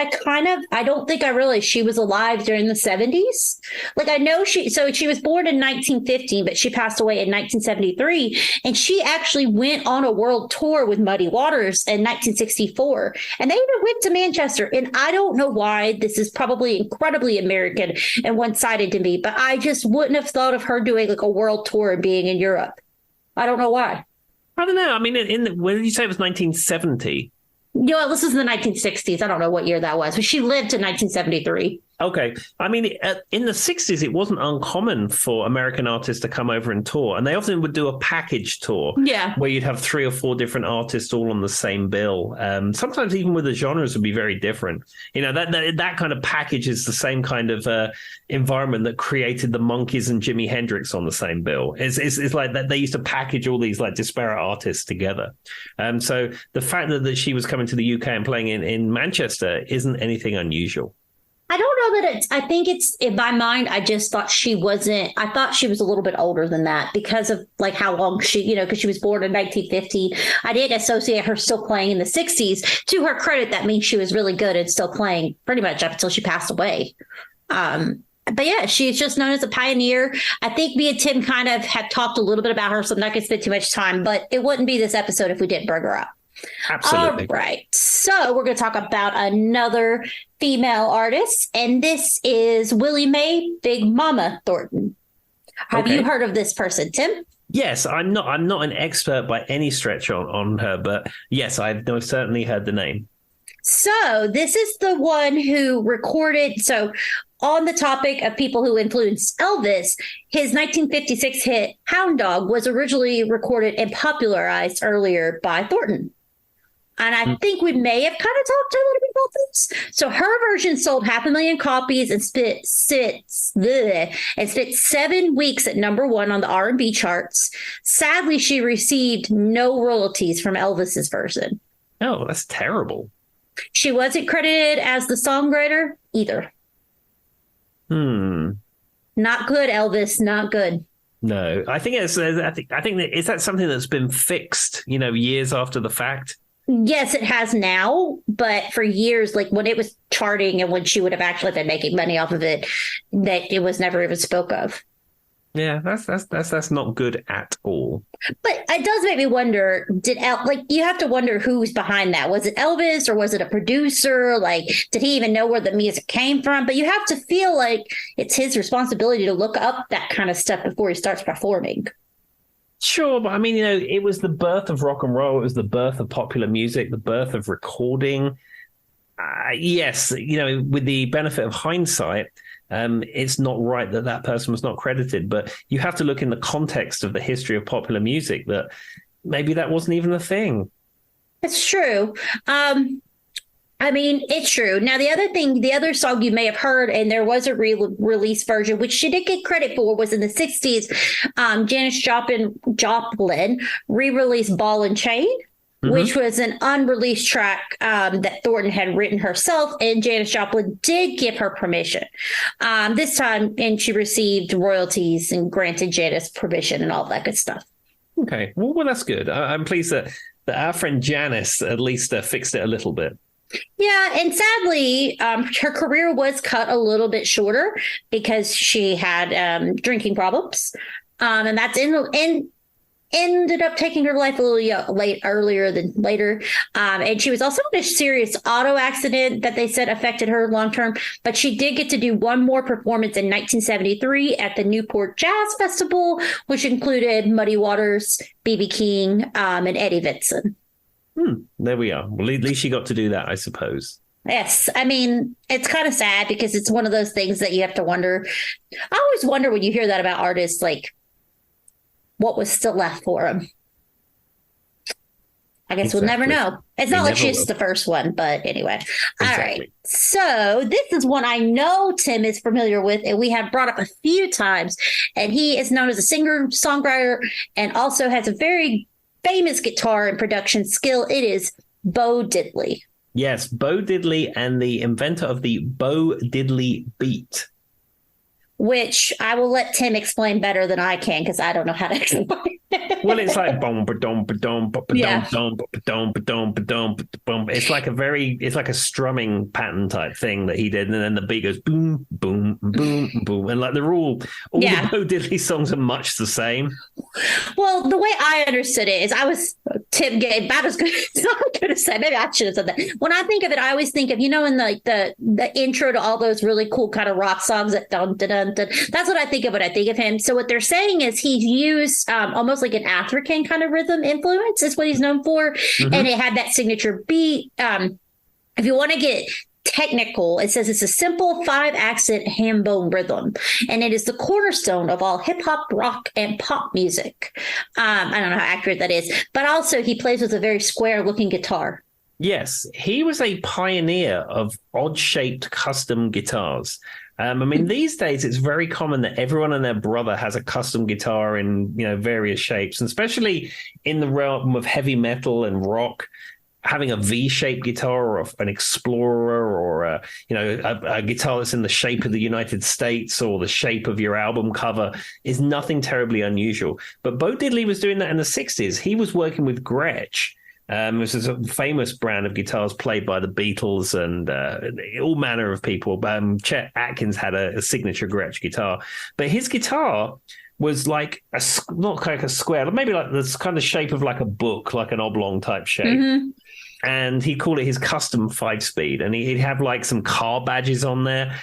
I don't think I realized she was alive during the 70s. Like I know so she was born in 1915, but she passed away in 1973. And she actually went on a world tour with Muddy Waters in 1964. And they even went to Manchester. And I don't know why. This is probably incredibly American and one-sided to me, but I just wouldn't have thought of her doing like a world tour and being in Europe. I don't know why. I don't know. I mean, when did you say it was 1970? This was in the 1960s. I don't know what year that was, but she lived in 1973. Okay. I mean, in the 60s, it wasn't uncommon for American artists to come over and tour. And they often would do a package tour. Yeah. Where you'd have 3 or 4 different artists all on the same bill. Sometimes even with the genres would be very different. That kind of package is the same kind of environment that created the Monkees and Jimi Hendrix on the same bill. It's like that they used to package all these like disparate artists together. So the fact that she was coming to the UK and playing in Manchester isn't anything unusual. I don't know that I think it's in my mind. I just thought I thought she was a little bit older than that because of like how long because she was born in 1915. I didn't associate her still playing in the 60s. To her credit, that means she was really good and still playing pretty much up until she passed away. But yeah, she's just known as a pioneer. I think me and Tim kind of have talked a little bit about her, so I'm not going to spend too much time, but it wouldn't be this episode if we didn't bring her up. Absolutely. All right. So we're going to talk about another female artist, and this is Willie Mae Big Mama Thornton. Have you heard of this person, Tim? Yes, I'm not an expert by any stretch on her, but yes, I've certainly heard the name. So this is the one who recorded. So on the topic of people who influenced Elvis, his 1956 hit Hound Dog was originally recorded and popularized earlier by Thornton. And I think we may have kind of talked a little bit about this. So her version sold 500,000 copies and spent 7 weeks at #1 on the R&B charts. Sadly, she received no royalties from Elvis's version. Oh, that's terrible. She wasn't credited as the songwriter either. Not good, Elvis. Not good. No, I think is that something that's been fixed, years after the fact? Yes, it has now, but for years, like when it was charting and when she would have actually been making money off of it, that it was never even spoke of. Yeah, that's not good at all. But it does make me wonder, you have to wonder who's behind that. Was it Elvis or was it a producer? Like, did he even know where the music came from? But you have to feel like it's his responsibility to look up that kind of stuff before he starts performing. Sure, but I mean, it was the birth of rock and roll. It was the birth of popular music, the birth of recording. Yes, with the benefit of hindsight, it's not right that person was not credited. But you have to look in the context of the history of popular music that maybe that wasn't even a thing. It's true. I mean, it's true. Now, the other song you may have heard, and there was a re-release version, which she did get credit for, was in the 60s. Janis Joplin re-released Ball and Chain, which was an unreleased track that Thornton had written herself, and Janis Joplin did give her permission this time, and she received royalties and granted Janis permission and all that good stuff. Okay, well that's good. I'm pleased that our friend Janis at least fixed it a little bit. Yeah, and sadly, her career was cut a little bit shorter because she had drinking problems, and that's ended up taking her life a little earlier than later. And she was also in a serious auto accident that they said affected her long term. But she did get to do one more performance in 1973 at the Newport Jazz Festival, which included Muddy Waters, B.B. King, and Eddie Vinson. There we are. Well, at least she got to do that, I suppose. Yes. I mean, it's kind of sad because it's one of those things that you have to wonder. I always wonder when you hear that about artists, like what was still left for them. I guess We'll never know. It's not like she's the first one, but anyway. Exactly. All right. So this is one I know Tim is familiar with, and we have brought up a few times. And he is known as a singer, songwriter, and also has a very famous guitar and production skill. It is Bo Diddley. Yes, Bo Diddley, and the inventor of the Bo Diddley beat. Which I will let Tim explain better than I can because I don't know how to explain. Well, it's like boom, ba-dum, ba-dum, ba-dum, Yeah. ba-dum, ba-dum, ba-dum, ba-dum, ba-dum. It's like a strumming pattern type thing that he did, and then the beat goes boom, boom, boom, boom, and like they're all the Yeah. Bo Diddley songs are much the same. Well, the way I understood it is I was Tim Gay, bad as good. It's not going to say. Maybe I should have said that. When I think of it, I always think of, in the intro to all those really cool kind of rock songs that dun dun dun dun. That's what I think of when I think of him. So what they're saying is he's used almost like an African kind of rhythm influence is what he's known for, and it had that signature beat. If you want to get technical, it says it's a simple 5-accent ham bone rhythm, and it is the cornerstone of all hip hop, rock, and pop music. I don't know how accurate that is, but also he plays with a very square looking guitar. Yes, he was a pioneer of odd-shaped custom guitars. I mean, these days it's very common that everyone and their brother has a custom guitar in various shapes, and especially in the realm of heavy metal and rock. Having a V-shaped guitar or an Explorer or a guitar that's in the shape of the United States or the shape of your album cover is nothing terribly unusual. But Bo Diddley was doing that in the 60s. He was working with Gretsch. This is a famous brand of guitars played by the Beatles and all manner of people. Chet Atkins had a signature Gretsch guitar. But his guitar was like not like a square, maybe like this kind of shape of like a book, like an oblong type shape. Mm-hmm. And he'd call it his custom 5-speed. And he'd have like some car badges on there.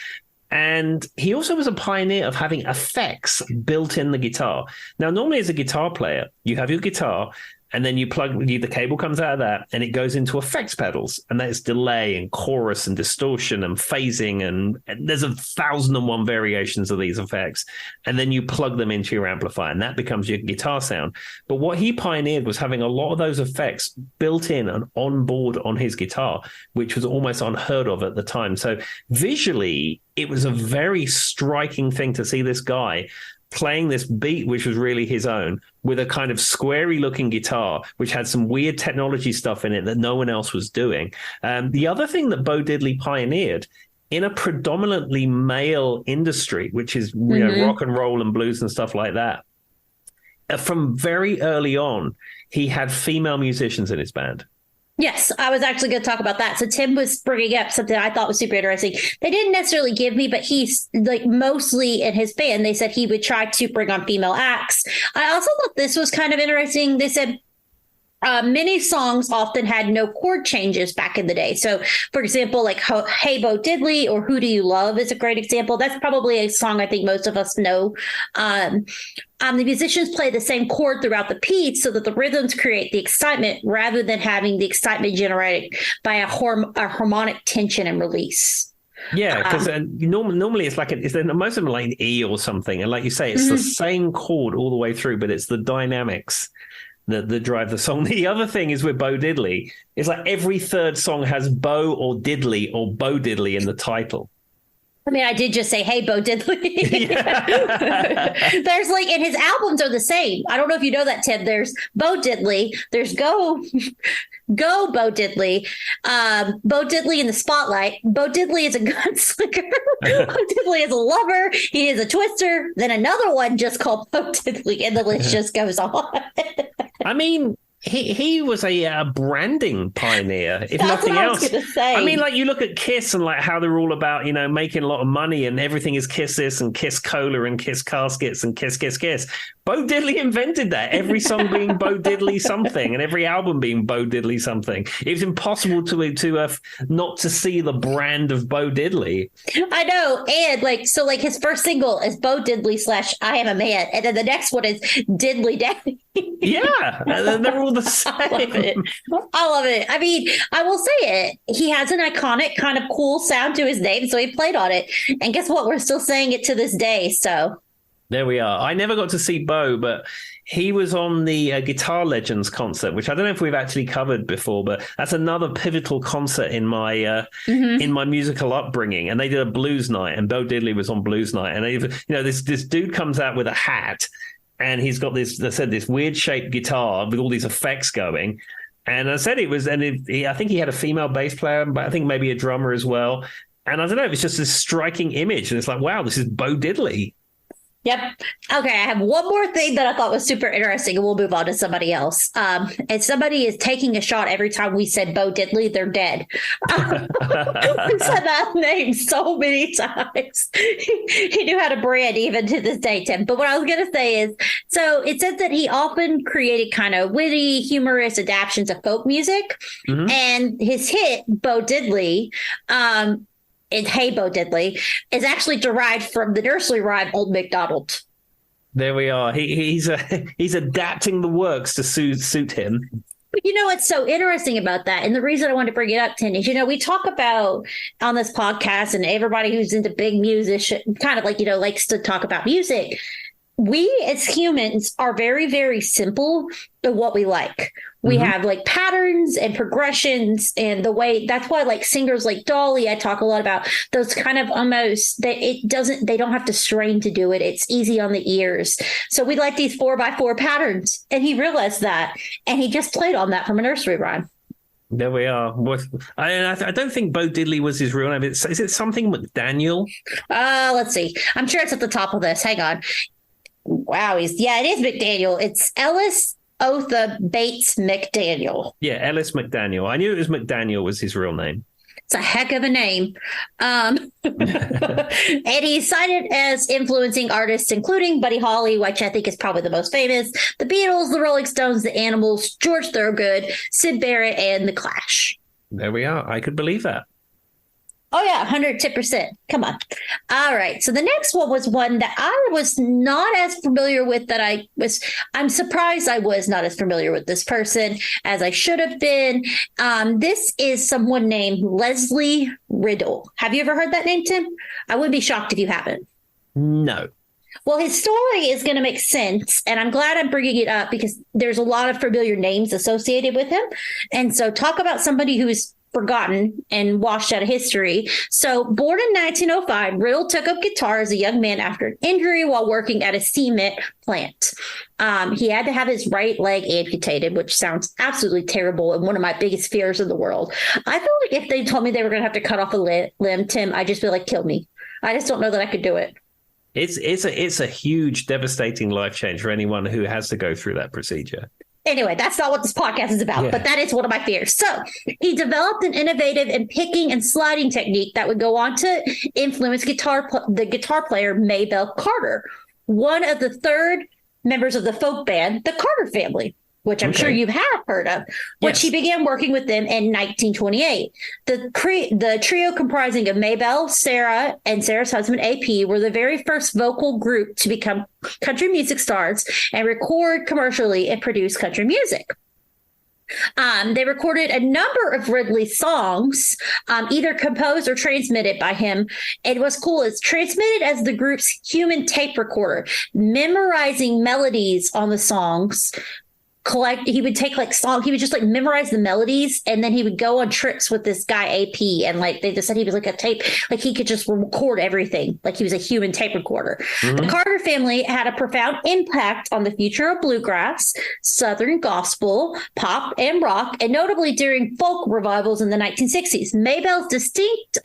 And he also was a pioneer of having effects built in the guitar. Now, normally as a guitar player, you have your guitar, and then you plug, the cable comes out of that, and it goes into effects pedals. And that's delay and chorus and distortion and phasing. And there's 1,001 variations of these effects. And then you plug them into your amplifier, and that becomes your guitar sound. But what he pioneered was having a lot of those effects built in and on board on his guitar, which was almost unheard of at the time. So visually, it was a very striking thing to see this guy playing this beat, which was really his own, with a kind of squarey looking guitar, which had some weird technology stuff in it that no one else was doing. The other thing that Bo Diddley pioneered in a predominantly male industry, which is rock and roll and blues and stuff like that, from very early on, he had female musicians in his band. Yes, I was actually going to talk about that. So Tim was bringing up something I thought was super interesting. They didn't necessarily give me, but he's like mostly in his band, they said he would try to bring on female acts. I also thought this was kind of interesting. They said many songs often had no chord changes back in the day. So, for example, like Hey Bo Diddley or Who Do You Love is a great example. That's probably a song I think most of us know. The musicians play the same chord throughout the piece so that the rhythms create the excitement rather than having the excitement generated by a harmonic tension and release. Yeah, because normally it's like most of them are like an E or something. And like you say, it's the same chord all the way through, but it's the dynamics that drive the song. The other thing is with Bo Diddley, it's like every third song has Bo or Diddley or Bo Diddley in the title. I mean, I did just say, hey, Bo Diddley. There's like, and his albums are the same. I don't know if you know that, Tim. There's Bo Diddley. There's Go Bo Diddley. Bo Diddley in the Spotlight. Bo Diddley is a gunslinger. Bo Diddley is a lover. He is a twister. Then another one just called Bo Diddley, and the list just goes on. I mean, he was a branding pioneer, if That's nothing what else. I was gonna say. I mean, like you look at Kiss and like how they're all about, making a lot of money and everything is Kiss this and Kiss Cola and Kiss caskets and Kiss, Kiss, Kiss. Bo Diddley invented that. Every song being Bo Diddley something and every album being Bo Diddley something. It was impossible to not to see the brand of Bo Diddley. I know. And like his first single is Bo Diddley / I Am a Man. And then the next one is Diddley Daddy. Yeah. And they're all the same. I love it. I mean, I will say it. He has an iconic kind of cool sound to his name. So he played on it. And guess what? We're still saying it to this day. So there we are. I never got to see Bo, but he was on the Guitar Legends concert, which I don't know if we've actually covered before, but that's another pivotal concert in my musical upbringing. And they did a blues night, and Bo Diddley was on blues night. And this dude comes out with a hat, and he's got this weird shaped guitar with all these effects going. And I said I think he had a female bass player, but I think maybe a drummer as well. And I don't know, it was just this striking image, and it's like, wow, this is Bo Diddley. Yep. Okay, I have one more thing that I thought was super interesting, and we'll move on to somebody else. And somebody is taking a shot every time we said Bo Diddley, they're dead. We said that name so many times. He knew how to brand even to this day, Tim. But what I was going to say is, so it says that he often created kind of witty, humorous adaptations of folk music. Mm-hmm. And his hit, Bo Diddley, Hey Bo Diddley, is actually derived from the nursery rhyme Old MacDonald. There we are. He's adapting the works to suit him. You know what's so interesting about that, and the reason I wanted to bring it up, Tim, is we talk about on this podcast, and everybody who's into big music kind of likes to talk about music. We as humans are very, very simple in what we like. We have like patterns and progressions, and the way that's why like singers like Dolly, I talk a lot about those kind of almost they don't have to strain to do it. It's easy on the ears. So we like these 4x4 patterns, and he realized that, and he just played on that from a nursery rhyme. There we are. I don't think Bo Diddley was his real name. Is it something McDaniel? Let's see. I'm sure it's at the top of this. Hang on. Wow, it is McDaniel. It's Ellis Otha Bates McDaniel. Yeah, Ellis McDaniel. I knew it was McDaniel was his real name. It's a heck of a name. And he's cited as influencing artists, including Buddy Holly, which I think is probably the most famous, the Beatles, the Rolling Stones, the Animals, George Thorogood, Syd Barrett, and the Clash. There we are. I could believe that. Oh, yeah, 110%. Come on. All right. So the next one was one that I was not as familiar with I'm surprised I was not as familiar with this person as I should have been. This is someone named Leslie Riddle. Have you ever heard that name, Tim? I would be shocked if you haven't. No. Well, his story is going to make sense, and I'm glad I'm bringing it up because there's a lot of familiar names associated with him. And so talk about somebody who is forgotten and washed out of history. So born in 1905, Riddle took up guitar as a young man after an injury while working at a cement plant. He had to have his right leg amputated, which sounds absolutely terrible and one of my biggest fears in the world. I feel like if they told me they were going to have to cut off a limb, Tim, I just feel like kill me. I just don't know that I could do it. It's a huge, devastating life change for anyone who has to go through that procedure. Anyway, that's not what this podcast is about, but that is one of my fears. So he developed an innovative and picking and sliding technique that would go on to influence the guitar player Maybelle Carter, one of the third members of the folk band, the Carter Family, which I'm sure you have heard of, which he began working with them in 1928. The trio comprising of Maybelle, Sarah, and Sarah's husband, AP, were the very first vocal group to become country music stars and record commercially and produce country music. They recorded a number of Ridley's songs, either composed or transmitted by him. And what's cool is transmitted as the group's human tape recorder, memorizing melodies on the songs. He would take he would just memorize the melodies, and then he would go on trips with this guy AP, and they just said he was like a tape, like he could just record everything, like he was a human tape recorder. Mm-hmm. The Carter family had a profound impact on the future of bluegrass, Southern gospel, pop, and rock, and notably during folk revivals in the 1960s. Maybelle's distinct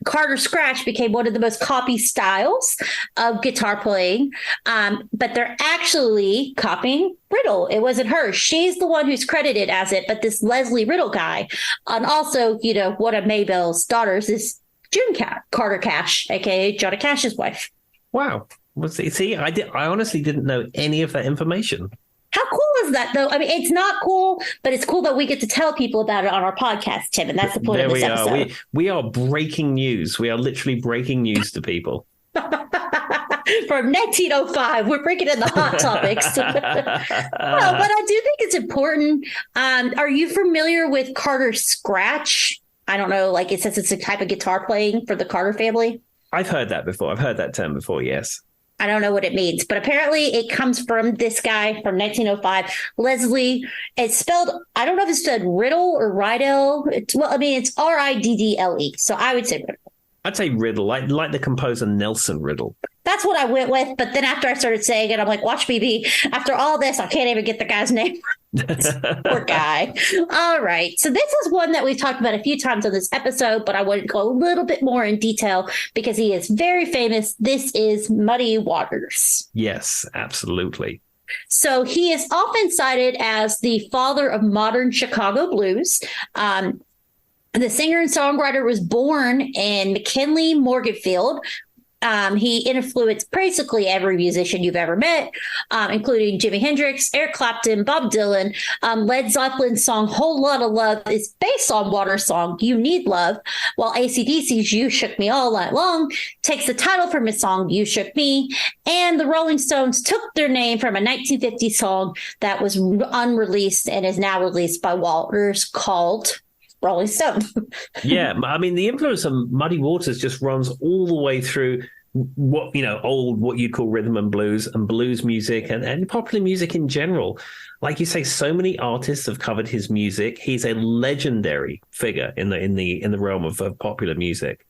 Carter scratch became one of the most copied styles of guitar playing, but they're actually copying Riddle. It wasn't her. She's the one who's credited as it, but this Leslie Riddle guy, and also, one of Maybelle's daughters is June Carter Cash, aka Johnny Cash's wife. Wow. See, I honestly didn't know any of that information. How cool is that, though? I mean, it's not cool, but it's cool that we get to tell people about it on our podcast, Tim, and that's the point of this episode. We are breaking news. We are literally breaking news to people. From 1905, we're breaking in the hot topics. But I do think it's important. Are you familiar with Carter scratch? I don't know, it says it's a type of guitar playing for the Carter family. I've heard that before. I've heard that term before, yes. I don't know what it means, but apparently it comes from this guy from 1905, Leslie. It's spelled, I don't know if it's spelled Riddle or Riddle. It's Riddle. So I would say Riddle. I'd say Riddle, like the composer Nelson Riddle. That's what I went with. But then after I started saying it, I'm like, watch me be. After all this, I can't even get the guy's name. Poor guy. All right. So this is one that we've talked about a few times on this episode, but I want to go a little bit more in detail because he is very famous. This is Muddy Waters. Yes, absolutely. So he is often cited as the father of modern Chicago blues. The singer and songwriter was born in McKinley, Morganfield. He influenced basically every musician you've ever met, including Jimi Hendrix, Eric Clapton, Bob Dylan. Led Zeppelin's song Whole Lotta Love is based on Waters' song You Need Love, while AC/DC's You Shook Me All Night Long takes the title from his song You Shook Me. And the Rolling Stones took their name from a 1950 song that was unreleased and is now released by Waters called Rolling Stone. Yeah, I mean, the influence of Muddy Waters just runs all the way through what you'd call rhythm and blues music and popular music in general. Like you say, so many artists have covered his music. He's a legendary figure in the realm of popular music.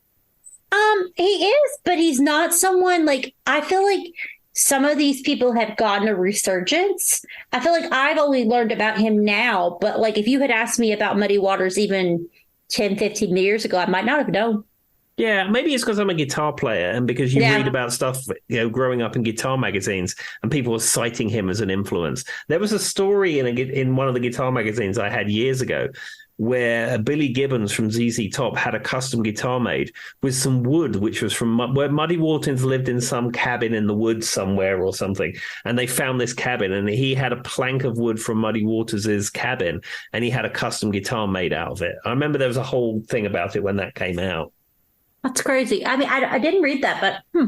He is, but he's not someone like, I feel like some of these people have gotten a resurgence. I feel like I've only learned about him now, but like if you had asked me about Muddy Waters even 10, 15 years ago, I might not have known. Yeah, maybe it's because I'm a guitar player and because you read about stuff, growing up in guitar magazines and people were citing him as an influence. There was a story in one of the guitar magazines I had years ago where Billy Gibbons from ZZ Top had a custom guitar made with some wood, which was from where Muddy Waters lived in some cabin in the woods somewhere or something. And they found this cabin and he had a plank of wood from Muddy Waters' cabin and he had a custom guitar made out of it. I remember there was a whole thing about it when that came out. That's crazy. I mean, I didn't read that, but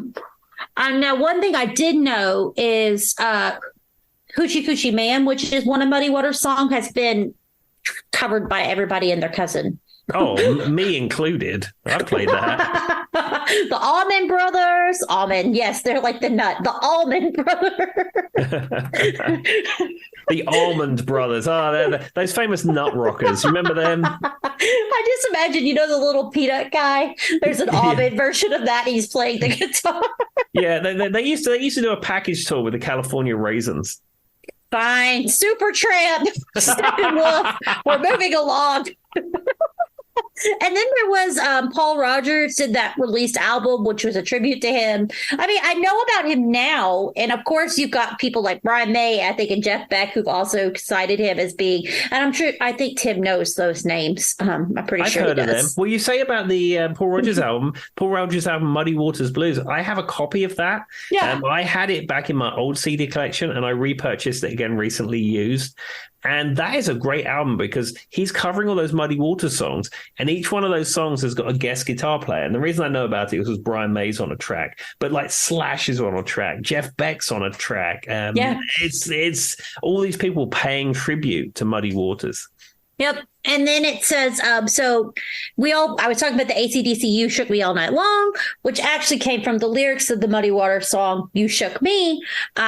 now one thing I did know is Hoochie Coochie Man, which is one of Muddy Waters' songs, has been covered by everybody and their cousin. Oh, me included. I played that. The Allman Brothers. Almond, yes, they're like the nut. The Allman Brothers. The Almond Brothers. Oh, they're those famous nut rockers. Remember them? I just imagine, the little peanut guy. There's an almond version of that. He's playing the guitar. Yeah, they used to do a package tour with the California Raisins. Fine. Super Tramp. Steppenwolf. We're moving along. And then there was Paul Rogers did that released album, which was a tribute to him. I mean, I know about him now. And of course, you've got people like Brian May, I think, and Jeff Beck, who've also cited him as being, and I think Tim knows those names. I'm pretty sure he does. I've heard of them. Well, you say about the Paul Rogers album, Muddy Waters Blues. I have a copy of that. Yeah. I had it back in my old CD collection and I repurchased it again recently used. And that is a great album because he's covering all those Muddy Waters songs, and each one of those songs has got a guest guitar player. And the reason I know about it was Brian May's on a track, but like Slash is on a track, Jeff Beck's on a track. It's all these people paying tribute to Muddy Waters. Yep. And then it says, I was talking about the AC/DC You Shook Me All Night Long, which actually came from the lyrics of the Muddy Waters song You Shook Me,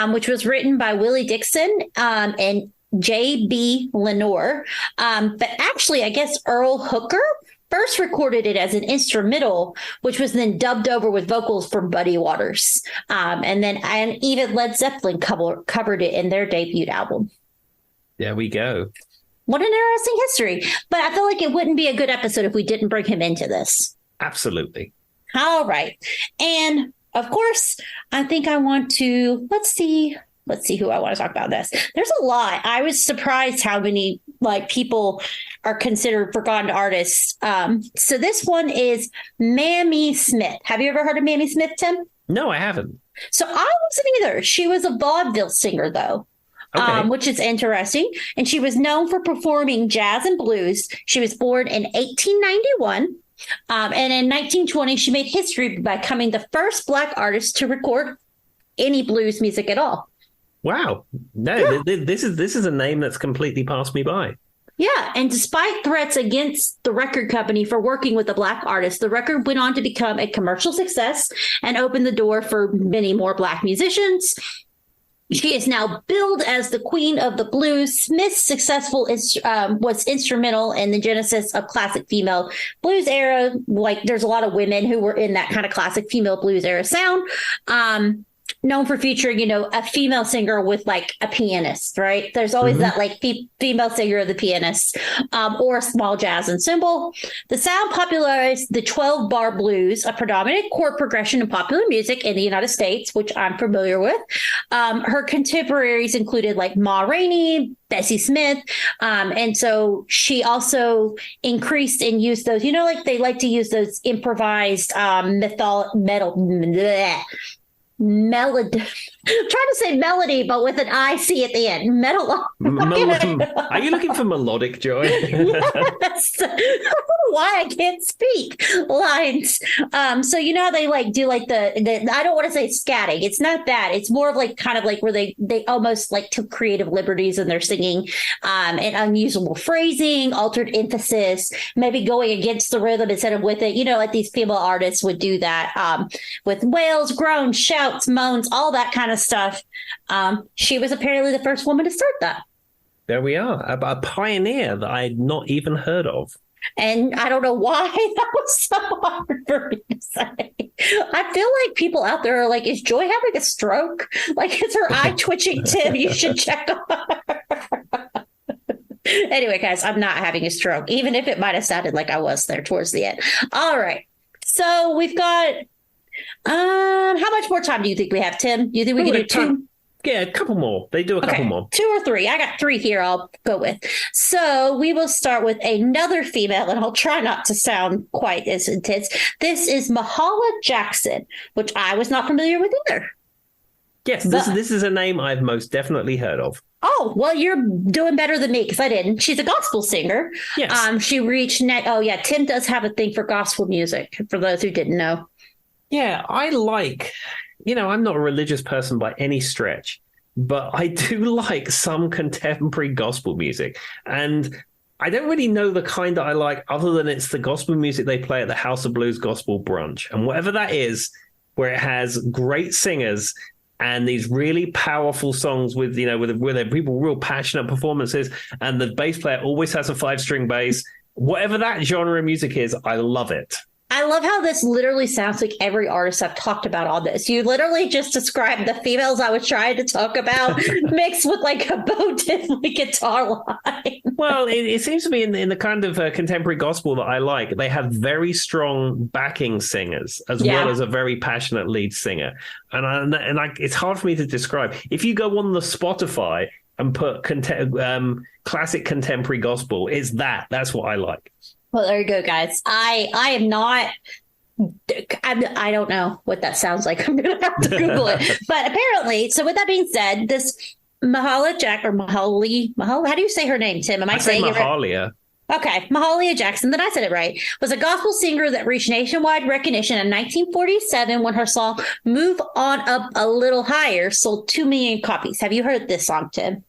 which was written by Willie Dixon and J.B. Lenore. But actually, I guess Earl Hooker first recorded it as an instrumental, which was then dubbed over with vocals from Muddy Waters. And even Led Zeppelin covered it in their debut album. There we go. What an interesting history. But I feel like it wouldn't be a good episode if we didn't bring him into this. Absolutely. All right. And of course, I think I want to, let's see who I want to talk about this. There's a lot. I was surprised how many people are considered forgotten artists. So this one is Mamie Smith. Have you ever heard of Mamie Smith, Tim? No, I haven't. So I wasn't either. She was a vaudeville singer, though. Okay. Which is interesting. And she was known for performing jazz and blues. She was born in 1891. And in 1920, she made history by becoming the first Black artist to record any blues music at all. Wow. No, yeah. This is a name that's completely passed me by. Yeah. And despite threats against the record company for working with a Black artist, the record went on to become a commercial success and opened the door for many more Black musicians. She is now billed as the queen of the blues. Smith's successful was instrumental in the genesis of classic female blues era. There's a lot of women who were in that kind of classic female blues era sound. known for featuring, a female singer with like a pianist, right? There's always that like female singer of the pianist, or a small jazz ensemble. The sound popularized the 12-bar blues, a predominant chord progression in popular music in the United States, which I'm familiar with. Her contemporaries included like Ma Rainey, Bessie Smith. And so she also increased and used those, like they like to use those improvised melody. I'm trying to say melody, but with an IC at the end. Are you looking for melodic, Joy? Yes. I don't know why I can't speak lines. So how they like do like the I don't want to say scatting. It's not that. It's more of like kind of like where they almost like took creative liberties in their singing, and unusable phrasing, altered emphasis, maybe going against the rhythm instead of with it. Like these female artists would do that, with wails, groans, shouts, moans, all that kind of stuff. She was apparently the first woman to start that. There we are, a pioneer that I had not even heard of. And I don't know why that was so hard for me to say. I feel like people out there are like, is Joy having a stroke? Like, is her eye twitching, Tim? You should check on her. Anyway, guys, I'm not having a stroke, even if it might have sounded like I was there towards the end. All right. So we've got, how much more time do you think we have, Tim? Do you think we can do two? Yeah, a couple more. They do a couple more. 2 or 3. I got 3 here I'll go with. So we will start with another female, and I'll try not to sound quite as intense. This is Mahalia Jackson, which I was not familiar with either. Yes, this is a name I've most definitely heard of. Oh, well, you're doing better than me because I didn't. She's a gospel singer. Yes. She reached Tim does have a thing for gospel music, for those who didn't know. Yeah, I like... I'm not a religious person by any stretch, but I do like some contemporary gospel music. And I don't really know the kind that I like other than it's the gospel music they play at the House of Blues Gospel Brunch. And whatever that is, where it has great singers and these really powerful songs with people real passionate performances, and the bass player always has a 5-string bass. Whatever that genre of music is, I love it. I love how this literally sounds like every artist I've talked about on this. You literally just described the females I was trying to talk about mixed with like a Bo Diddley guitar line. Well, it seems to be in the kind of contemporary gospel that I like. They have very strong backing singers as well as a very passionate lead singer. And it's hard for me to describe. If you go on the Spotify and put classic contemporary gospel, it's that's what I like. Well, there you go, guys. I am not. I don't know what that sounds like. I'm going to have to Google it. But apparently, so with that being said, this Mahalia, how do you say her name, Tim? Am I saying Mahalia? It right? Okay, Mahalia Jackson, then I said it right, was a gospel singer that reached nationwide recognition in 1947 when her song Move On Up a Little Higher sold 2 million copies. Have you heard this song, Tim?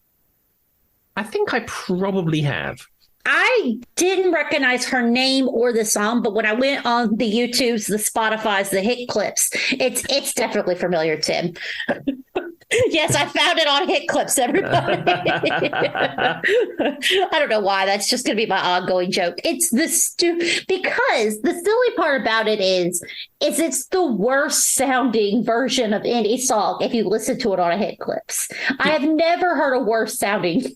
I think I probably have. I didn't recognize her name or the song, but when I went on the YouTubes, the Spotify's, the hit clips, it's definitely familiar, Tim. Yes, I found it on hit clips, everybody. I don't know why. That's just going to be my ongoing joke. It's because the silly part about it is it's the worst sounding version of any song if you listen to it on a hit clips. I have never heard a worse sounding.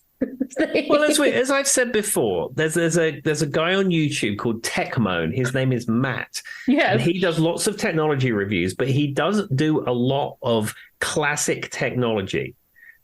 Well, as I've said before, there's a guy on YouTube called Techmoan. His name is Matt. Yeah, and he does lots of technology reviews, but he does do a lot of classic technology,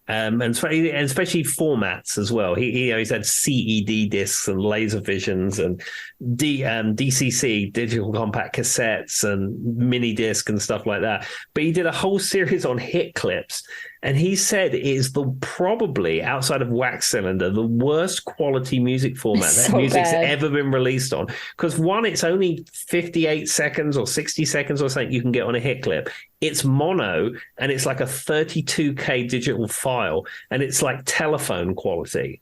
and especially formats as well. He's had CED discs and laser visions and DCC digital compact cassettes and mini disc and stuff like that. But he did a whole series on hit clips. And he said it is probably, outside of Wax Cylinder, the worst quality music format that music's ever been released on. Because one, it's only 58 seconds or 60 seconds or something you can get on a hit clip. It's mono, and it's like a 32K digital file, and it's like telephone quality.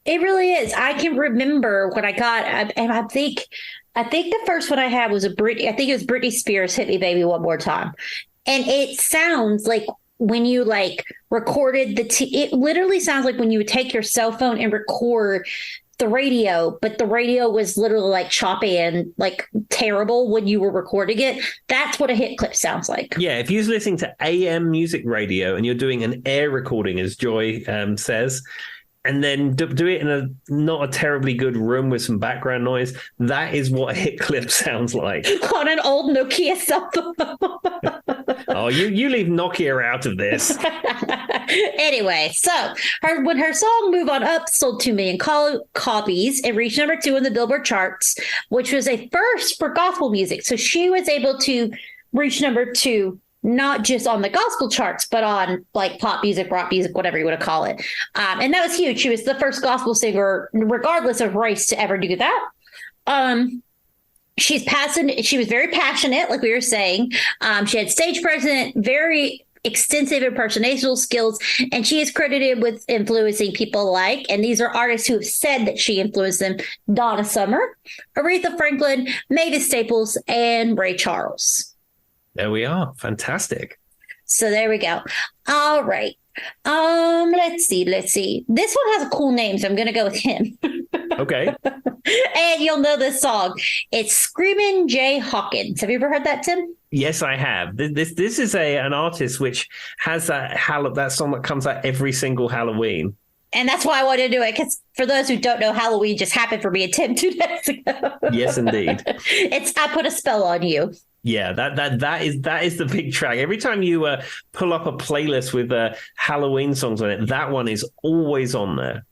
It really is. I can remember what I got, and I think the first one I had was Britney Spears' "Hit Me Baby One More Time," and it sounds like when you like recorded it literally sounds like when you would take your cell phone and record the radio, but the radio was literally like choppy and like terrible when you were recording it. That's what a hit clip sounds like. Yeah, if you're listening to AM music radio and you're doing an air recording, as Joy says, and then do it in a not a terribly good room with some background noise, that is what a hit clip sounds like. On an old Nokia cell phone. Oh, you leave Nokia out of this. Anyway, so when her song Move On Up sold 2 million copies, it reached number 2 in the Billboard charts, which was a first for gospel music. So she was able to reach number 2, not just on the gospel charts, but on like pop music, rock music, whatever you want to call it. And that was huge. She was the first gospel singer, regardless of race, to ever do that. She was very passionate, like we were saying. She had stage presence, very extensive impersonational skills, and she is credited with influencing people like, and these are artists who have said that she influenced them, Donna Summer, Aretha Franklin, Mavis Staples, and Ray Charles. There we are. Fantastic. So there we go. All right. Let's see. This one has a cool name, so I'm going to go with him. Okay. And you'll know this song. It's Screamin' Jay Hawkins. Have you ever heard that, Tim? Yes, I have. This is an artist which has that song that comes out every single Halloween. And that's why I wanted to do it, because for those who don't know, Halloween just happened for me and Tim 2 days ago. Yes, indeed. It's I Put a Spell on You. Yeah, that is the big track. Every time you pull up a playlist with Halloween songs on it, that one is always on there.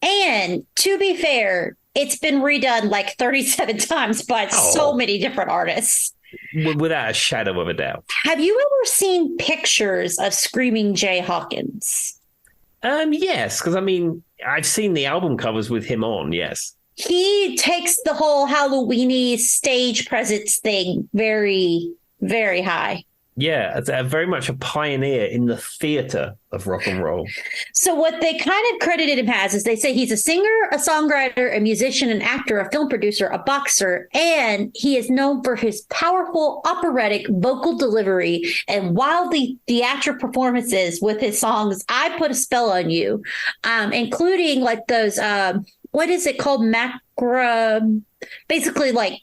And to be fair, it's been redone like 37 times by so many different artists. Without a shadow of a doubt. Have you ever seen pictures of Screaming Jay Hawkins? Yes, because I mean, I've seen the album covers with him on, yes. He takes the whole Halloween-y stage presence thing very, very high. Yeah, it's very much a pioneer in the theater of rock and roll. So what they kind of credited him as is they say he's a singer, a songwriter, a musician, an actor, a film producer, a boxer, and he is known for his powerful operatic vocal delivery and wildly theatric performances with his songs I Put a Spell on You, including like those, what is it called? Basically like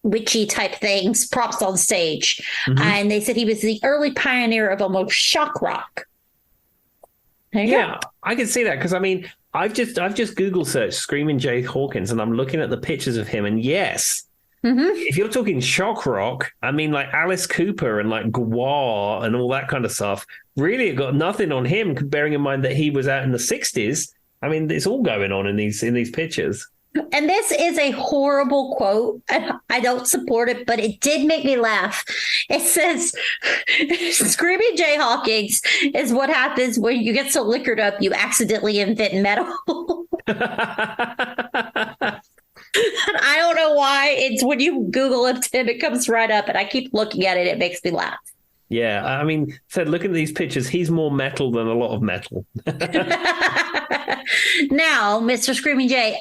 witchy type things, props on stage. Mm-hmm. And they said he was the early pioneer of almost shock rock. Yeah, I can see that because I mean, I've just Google searched Screaming Jay Hawkins and I'm looking at the pictures of him, and yes, if you're talking shock rock, I mean like Alice Cooper and like Gwar and all that kind of stuff, really it got nothing on him, bearing in mind that he was out in the 60s. I mean, it's all going on in these pictures. And this is a horrible quote. I don't support it, but it did make me laugh. It says, Screaming Jay Hawkins is what happens when you get so liquored up you accidentally invent metal. I don't know why. It's when you Google it, Tim, it comes right up, and I keep looking at it. It makes me laugh. Yeah, I mean, look at these pictures. He's more metal than a lot of metal. Now, Mr. Screaming Jay,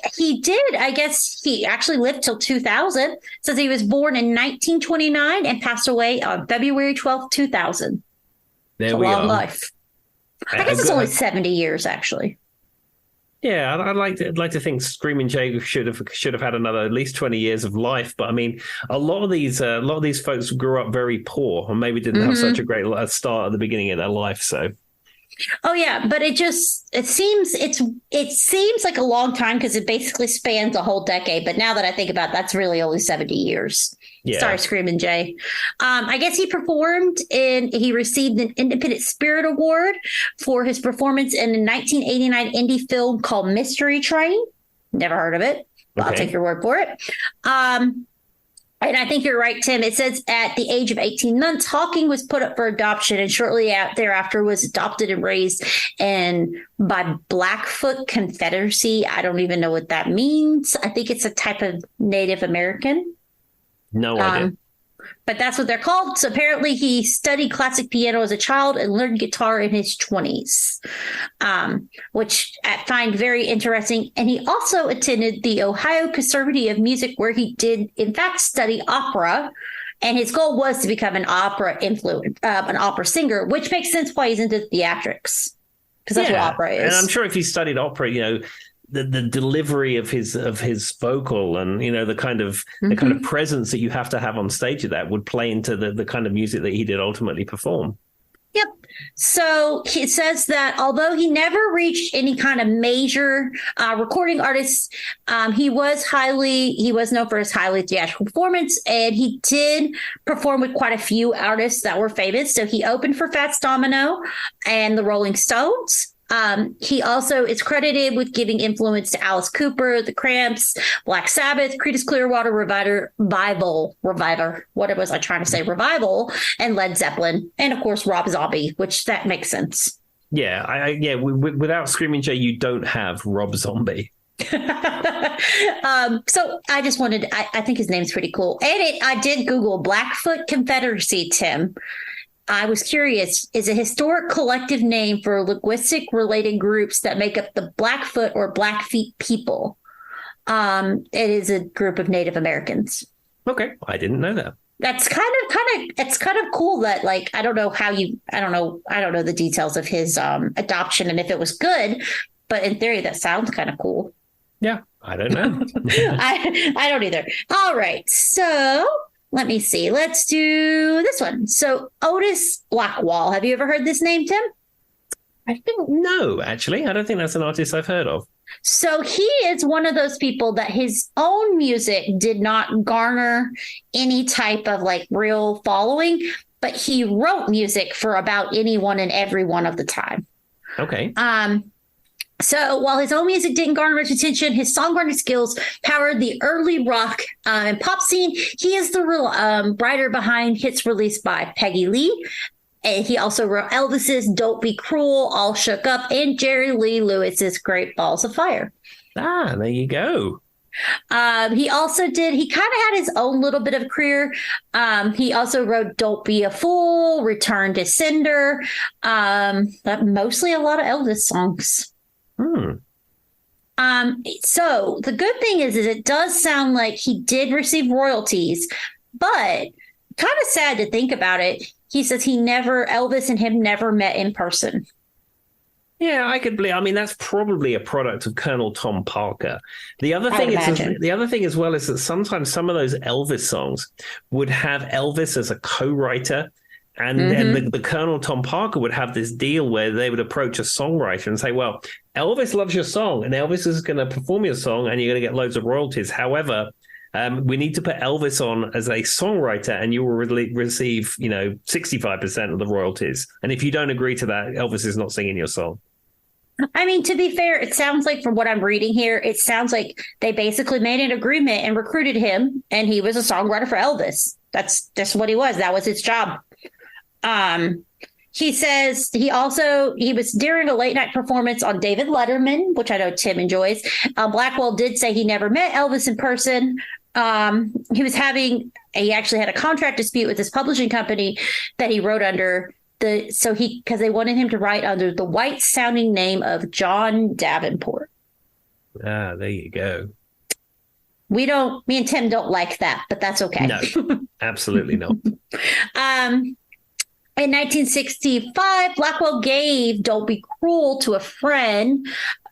I guess he actually lived till 2000. Says he was born in 1929 and passed away on February 12th, 2000. There we are. Long life. I guess it's only 70 years, actually. Yeah, I'd like to think Screaming Jay should have had another at least 20 years of life. But I mean, a lot of these folks grew up very poor and maybe didn't have such a great start at the beginning of their life. So. Oh yeah, but it seems like a long time because it basically spans a whole decade. But now that I think about it, that's really only 70 years. Yeah. Sorry, Screaming Jay. I guess he received an Independent Spirit Award for his performance in a 1989 indie film called Mystery Train. Never heard of it. Okay. I'll take your word for it. And I think you're right, Tim. It says at the age of 18 months, Hawking was put up for adoption and shortly thereafter was adopted and raised by Blackfoot Confederacy. I don't even know what that means. I think it's a type of Native American. No idea. But that's what they're called. So apparently he studied classic piano as a child and learned guitar in his 20s, which I find very interesting. And he also attended the Ohio Conservatory of Music, where he did, in fact, study opera. And his goal was to become an opera singer, which makes sense why he's into theatrics, because that's what opera is. And I'm sure if he studied opera, the delivery of his vocal, and the kind of presence that you have to have on stage of that would play into the kind of music that he did ultimately perform. Yep. So he says that although he never reached any kind of major recording artists, he was known for his highly theatrical performance, and he did perform with quite a few artists that were famous. So he opened for Fats Domino and the Rolling Stones. He also is credited with giving influence to Alice Cooper, The Cramps, Black Sabbath, Creedence Clearwater Revival, what was I trying to say? Revival, and Led Zeppelin, and of course Rob Zombie, which that makes sense. Yeah, without Screaming Jay, you don't have Rob Zombie. So I just wanted, I think his name's pretty cool. And I did Google Blackfoot Confederacy, Tim. I was curious, is a historic collective name for linguistic related groups that make up the Blackfoot or Blackfeet people. It is a group of Native Americans. Okay. I didn't know that. That's it's kind of cool that, like, I don't know the details of his adoption and if it was good, but in theory that sounds kind of cool. Yeah, I don't know. I don't either. All right. So let me see. Let's do this one. So Otis Blackwall. Have you ever heard this name, Tim? I think no, actually. I don't think that's an artist I've heard of. So he is one of those people that his own music did not garner any type of like real following, but he wrote music for about anyone and everyone of the time. Okay. So while his own music didn't garner much attention, his songwriting skills powered the early rock and pop scene. He is the real writer behind hits released by Peggy Lee. And he also wrote Elvis's Don't Be Cruel, All Shook Up, and Jerry Lee Lewis's Great Balls of Fire. Ah, there you go. He also he kind of had his own little bit of career. He also wrote Don't Be a Fool, Return to Cinder, but mostly a lot of Elvis songs. So the good thing is it does sound like he did receive royalties, but kind of sad to think about it. He says Elvis and him never met in person. Yeah, I could believe. I mean, that's probably a product of Colonel Tom Parker. The other thing as well is that sometimes some of those Elvis songs would have Elvis as a co-writer. And then the Colonel Tom Parker would have this deal where they would approach a songwriter and say, well, Elvis loves your song and Elvis is going to perform your song and you're going to get loads of royalties. However, we need to put Elvis on as a songwriter and you will receive, 65% of the royalties. And if you don't agree to that, Elvis is not singing your song. I mean, to be fair, it sounds like from what I'm reading here, it sounds like they basically made an agreement and recruited him and he was a songwriter for Elvis. That's what he was. That was his job. He says he was during a late night performance on David Letterman, which I know Tim enjoys. Blackwell did say he never met Elvis in person. He actually had a contract dispute with his publishing company that he wrote under because they wanted him to write under the white sounding name of John Davenport. Ah, there you go. Me and Tim don't like that, but that's okay. No, absolutely not. In 1965, Blackwell gave Don't Be Cruel to a friend,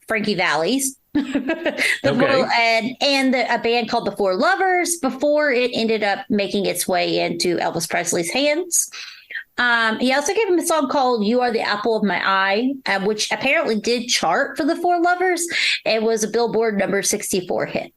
Frankie Valli's, and a band called The Four Lovers before it ended up making its way into Elvis Presley's hands. He also gave him a song called You Are the Apple of My Eye, which apparently did chart for The Four Lovers. It was a Billboard number 64 hit.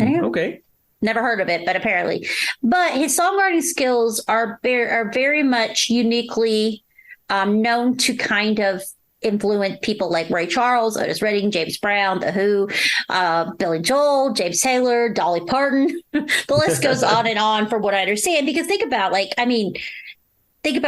Okay. Never heard of it, but apparently. But his songwriting skills are very much uniquely known to kind of influence people like Ray Charles, Otis Redding, James Brown, The Who, Billy Joel, James Taylor, Dolly Parton. The list goes on and on from what I understand. Because think about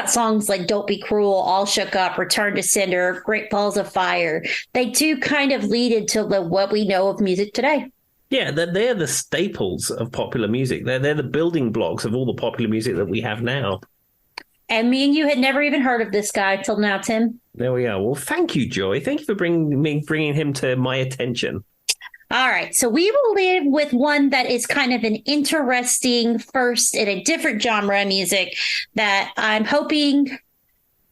songs like Don't Be Cruel, All Shook Up, Return to Cinder, Great Balls of Fire. They do kind of lead into what we know of music today. Yeah, they're the staples of popular music. They're the building blocks of all the popular music that we have now. And me and you had never even heard of this guy till now, Tim. There we are. Well, thank you, Joy. Thank you for bringing him to my attention. All right. So we will live with one that is kind of an interesting first in a different genre of music that I'm hoping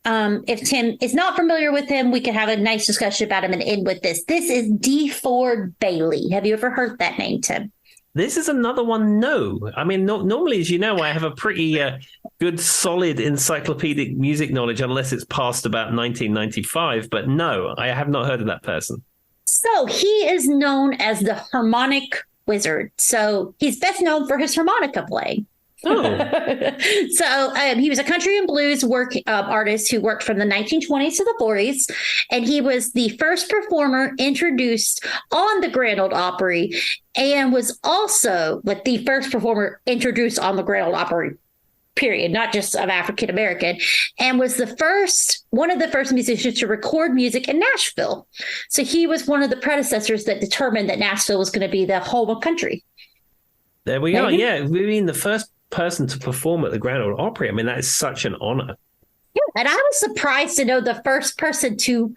If Tim is not familiar with him, we can have a nice discussion about him and end with this. This is D. Ford Bailey. Have you ever heard that name, Tim? This is another one. No, I mean, normally, as you know, I have a pretty good, solid encyclopedic music knowledge, unless it's past about 1995. But no, I have not heard of that person. So he is known as the harmonic wizard. So he's best known for his harmonica playing. Oh. So he was a country and blues artist who worked from the 1920s to the 40s, and he was the first performer introduced on the Grand Ole Opry, and was also the first performer introduced on the Grand Ole Opry, period, not just of African American, and was one of the first musicians to record music in Nashville. So he was one of the predecessors that determined that Nashville was going to be the home of country. There we are. Yeah, I mean, the first person to perform at the Grand Ole Opry. I mean, that is such an honor. Yeah, and I was surprised to know the first person to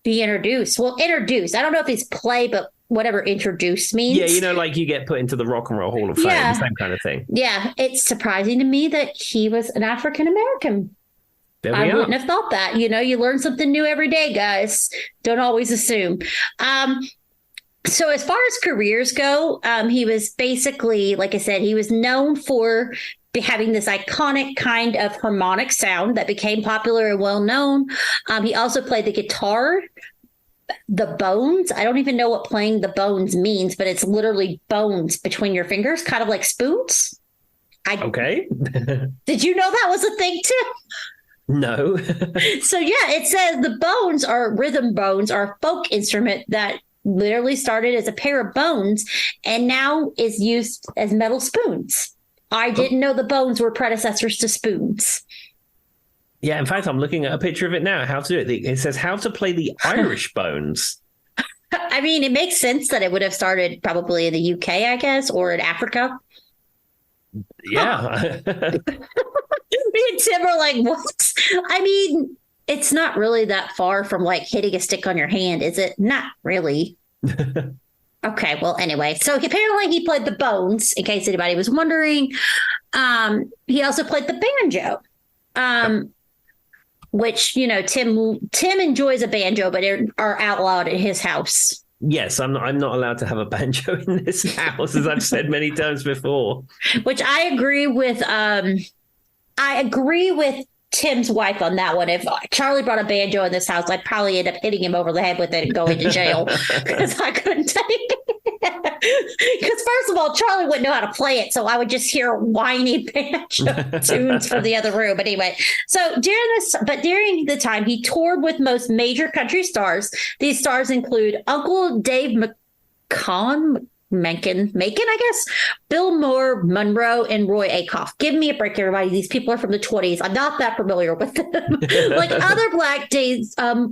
be introduced. Well, introduced. I don't know if it's play, but whatever introduced means. Yeah, like you get put into the Rock and Roll Hall of Fame, the same kind of thing. Yeah, it's surprising to me that he was an African American. I wouldn't have thought that. You learn something new every day, guys. Don't always assume. So as far as careers go, he was basically, like I said, he was known for having this iconic kind of harmonic sound that became popular and well known. He also played the guitar, the bones. I don't even know what playing the bones means, but it's literally bones between your fingers, kind of like spoons. Okay. Did you know that was a thing too? No. So yeah, it says the bones are rhythm bones, are a folk instrument that literally started as a pair of bones and now is used as metal spoons. I didn't know the bones were predecessors to spoons. Yeah, in fact, I'm looking at a picture of it now. How to do it. It says how to play the Irish bones. I mean, it makes sense that it would have started probably in the UK, I guess, or in Africa. Yeah. Me and Tim are like, what? I mean, it's not really that far from hitting a stick on your hand, is it? Not really. Okay, well, anyway. So apparently he played the bones, in case anybody was wondering. He also played the banjo, which, Tim enjoys a banjo, but they are outlawed at his house. Yes, I'm not allowed to have a banjo in this house, as I've said many times before. Which I agree with. I agree with Tim's wife on that one. If Charlie brought a banjo in this house, I'd probably end up hitting him over the head with it and going to jail because I couldn't take it. Because first of all, Charlie wouldn't know how to play it, so I would just hear whiny banjo tunes from the other room. But anyway, so during the time he toured with most major country stars. These stars include Uncle Dave Macon, I guess, Bill Moore, Monroe, and Roy Acuff. Give me a break, everybody. These people are from the 20s. I'm not that familiar with them. Like other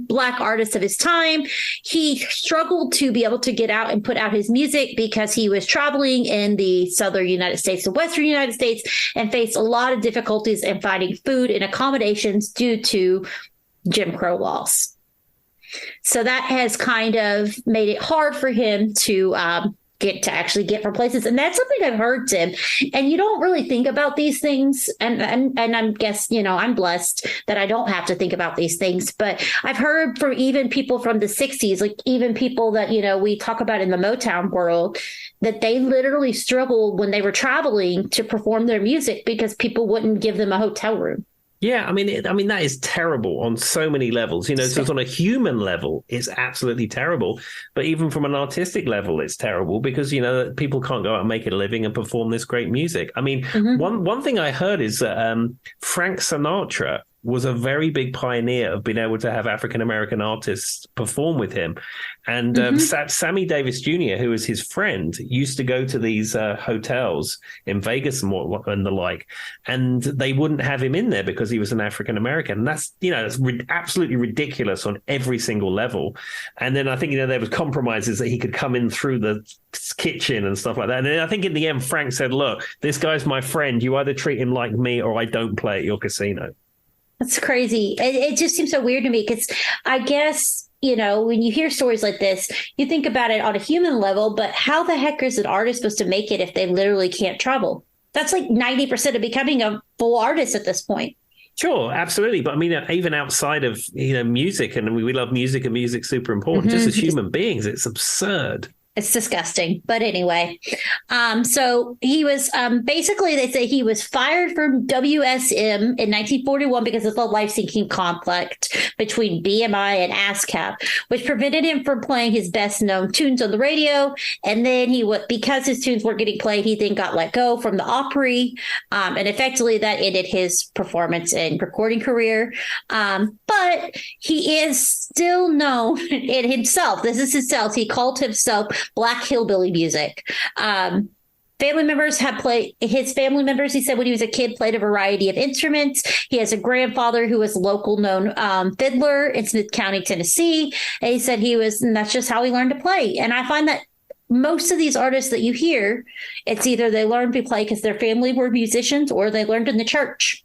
Black artists of his time, he struggled to be able to get out and put out his music because he was traveling in the southern United States and western United States and faced a lot of difficulties in finding food and accommodations due to Jim Crow laws. So that has kind of made it hard for him to get from places. And that's something I've heard, Tim. And you don't really think about these things. And I'm blessed that I don't have to think about these things. But I've heard from even people from the 60s, like even people that, we talk about in the Motown world, that they literally struggled when they were traveling to perform their music because people wouldn't give them a hotel room. Yeah, I mean that is terrible on so many levels. So on a human level, it's absolutely terrible. But even from an artistic level, it's terrible because people can't go out and make a living and perform this great music. I mean, one thing I heard is that Frank Sinatra was a very big pioneer of being able to have African-American artists perform with him. And Sammy Davis Jr., who was his friend, used to go to these hotels in Vegas and the like, and they wouldn't have him in there because he was an African-American. And that's, that's absolutely ridiculous on every single level. And then I think, there was compromises that he could come in through the kitchen and stuff like that. And then I think in the end, Frank said, look, this guy's my friend. You either treat him like me or I don't play at your casino. That's crazy. It just seems so weird to me because I guess, when you hear stories like this, you think about it on a human level, but how the heck is an artist supposed to make it if they literally can't travel? That's like 90% of becoming a full artist at this point. Sure, absolutely. But I mean, even outside of, music, and we love music, and music's super important. Just as human beings, it's absurd. It's disgusting. But anyway, so he was basically, they say he was fired from WSM in 1941 because of the life-sinking conflict between BMI and ASCAP, which prevented him from playing his best-known tunes on the radio. And then because his tunes weren't getting played, he then got let go from the Opry. And effectively that ended his performance and recording career. But he is still known in himself. This is himself. He called himself Black Hillbilly Music. Family members his family members, he said, when he was a kid, played a variety of instruments. He has a grandfather who was a local known fiddler in Smith County, Tennessee. And he said and that's just how he learned to play. And I find that most of these artists that you hear, it's either they learned to play because their family were musicians or they learned in the church.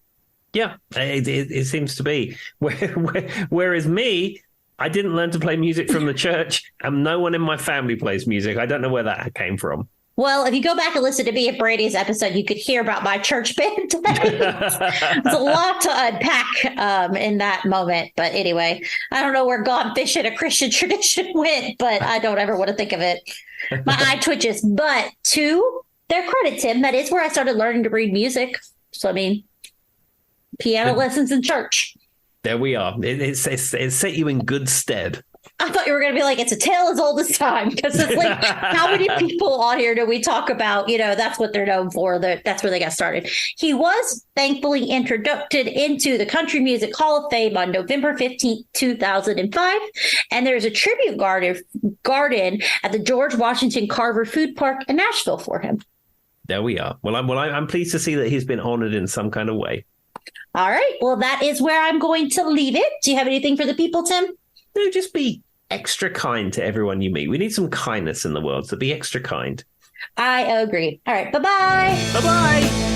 Yeah, it seems to be. Whereas me, I didn't learn to play music from the church, and no one in my family plays music. I don't know where that came from. Well, if you go back and listen to me and Brady's episode, you could hear about my church band. There's a lot to unpack in that moment. But anyway, I don't know where Gone Fishing, a Christian tradition, went, but I don't ever want to think of it. My eye twitches. But to their credit, Tim, that is where I started learning to read music. So, I mean, piano lessons in church. There we are. It set you in good stead. I thought you were going to be like, it's a tale as old as time, because it's like, how many people on here do we talk about? That's what they're known for. That's where they got started. He was thankfully inducted into the Country Music Hall of Fame on November 15th, 2005. And there's a tribute garden at the George Washington Carver Food Park in Nashville for him. There we are. Well, I'm pleased to see that he's been honored in some kind of way. All right. Well, that is where I'm going to leave it. Do you have anything for the people, Tim? No, just be extra kind to everyone you meet. We need some kindness in the world, so be extra kind. I agree. All right. Bye-bye. Bye-bye.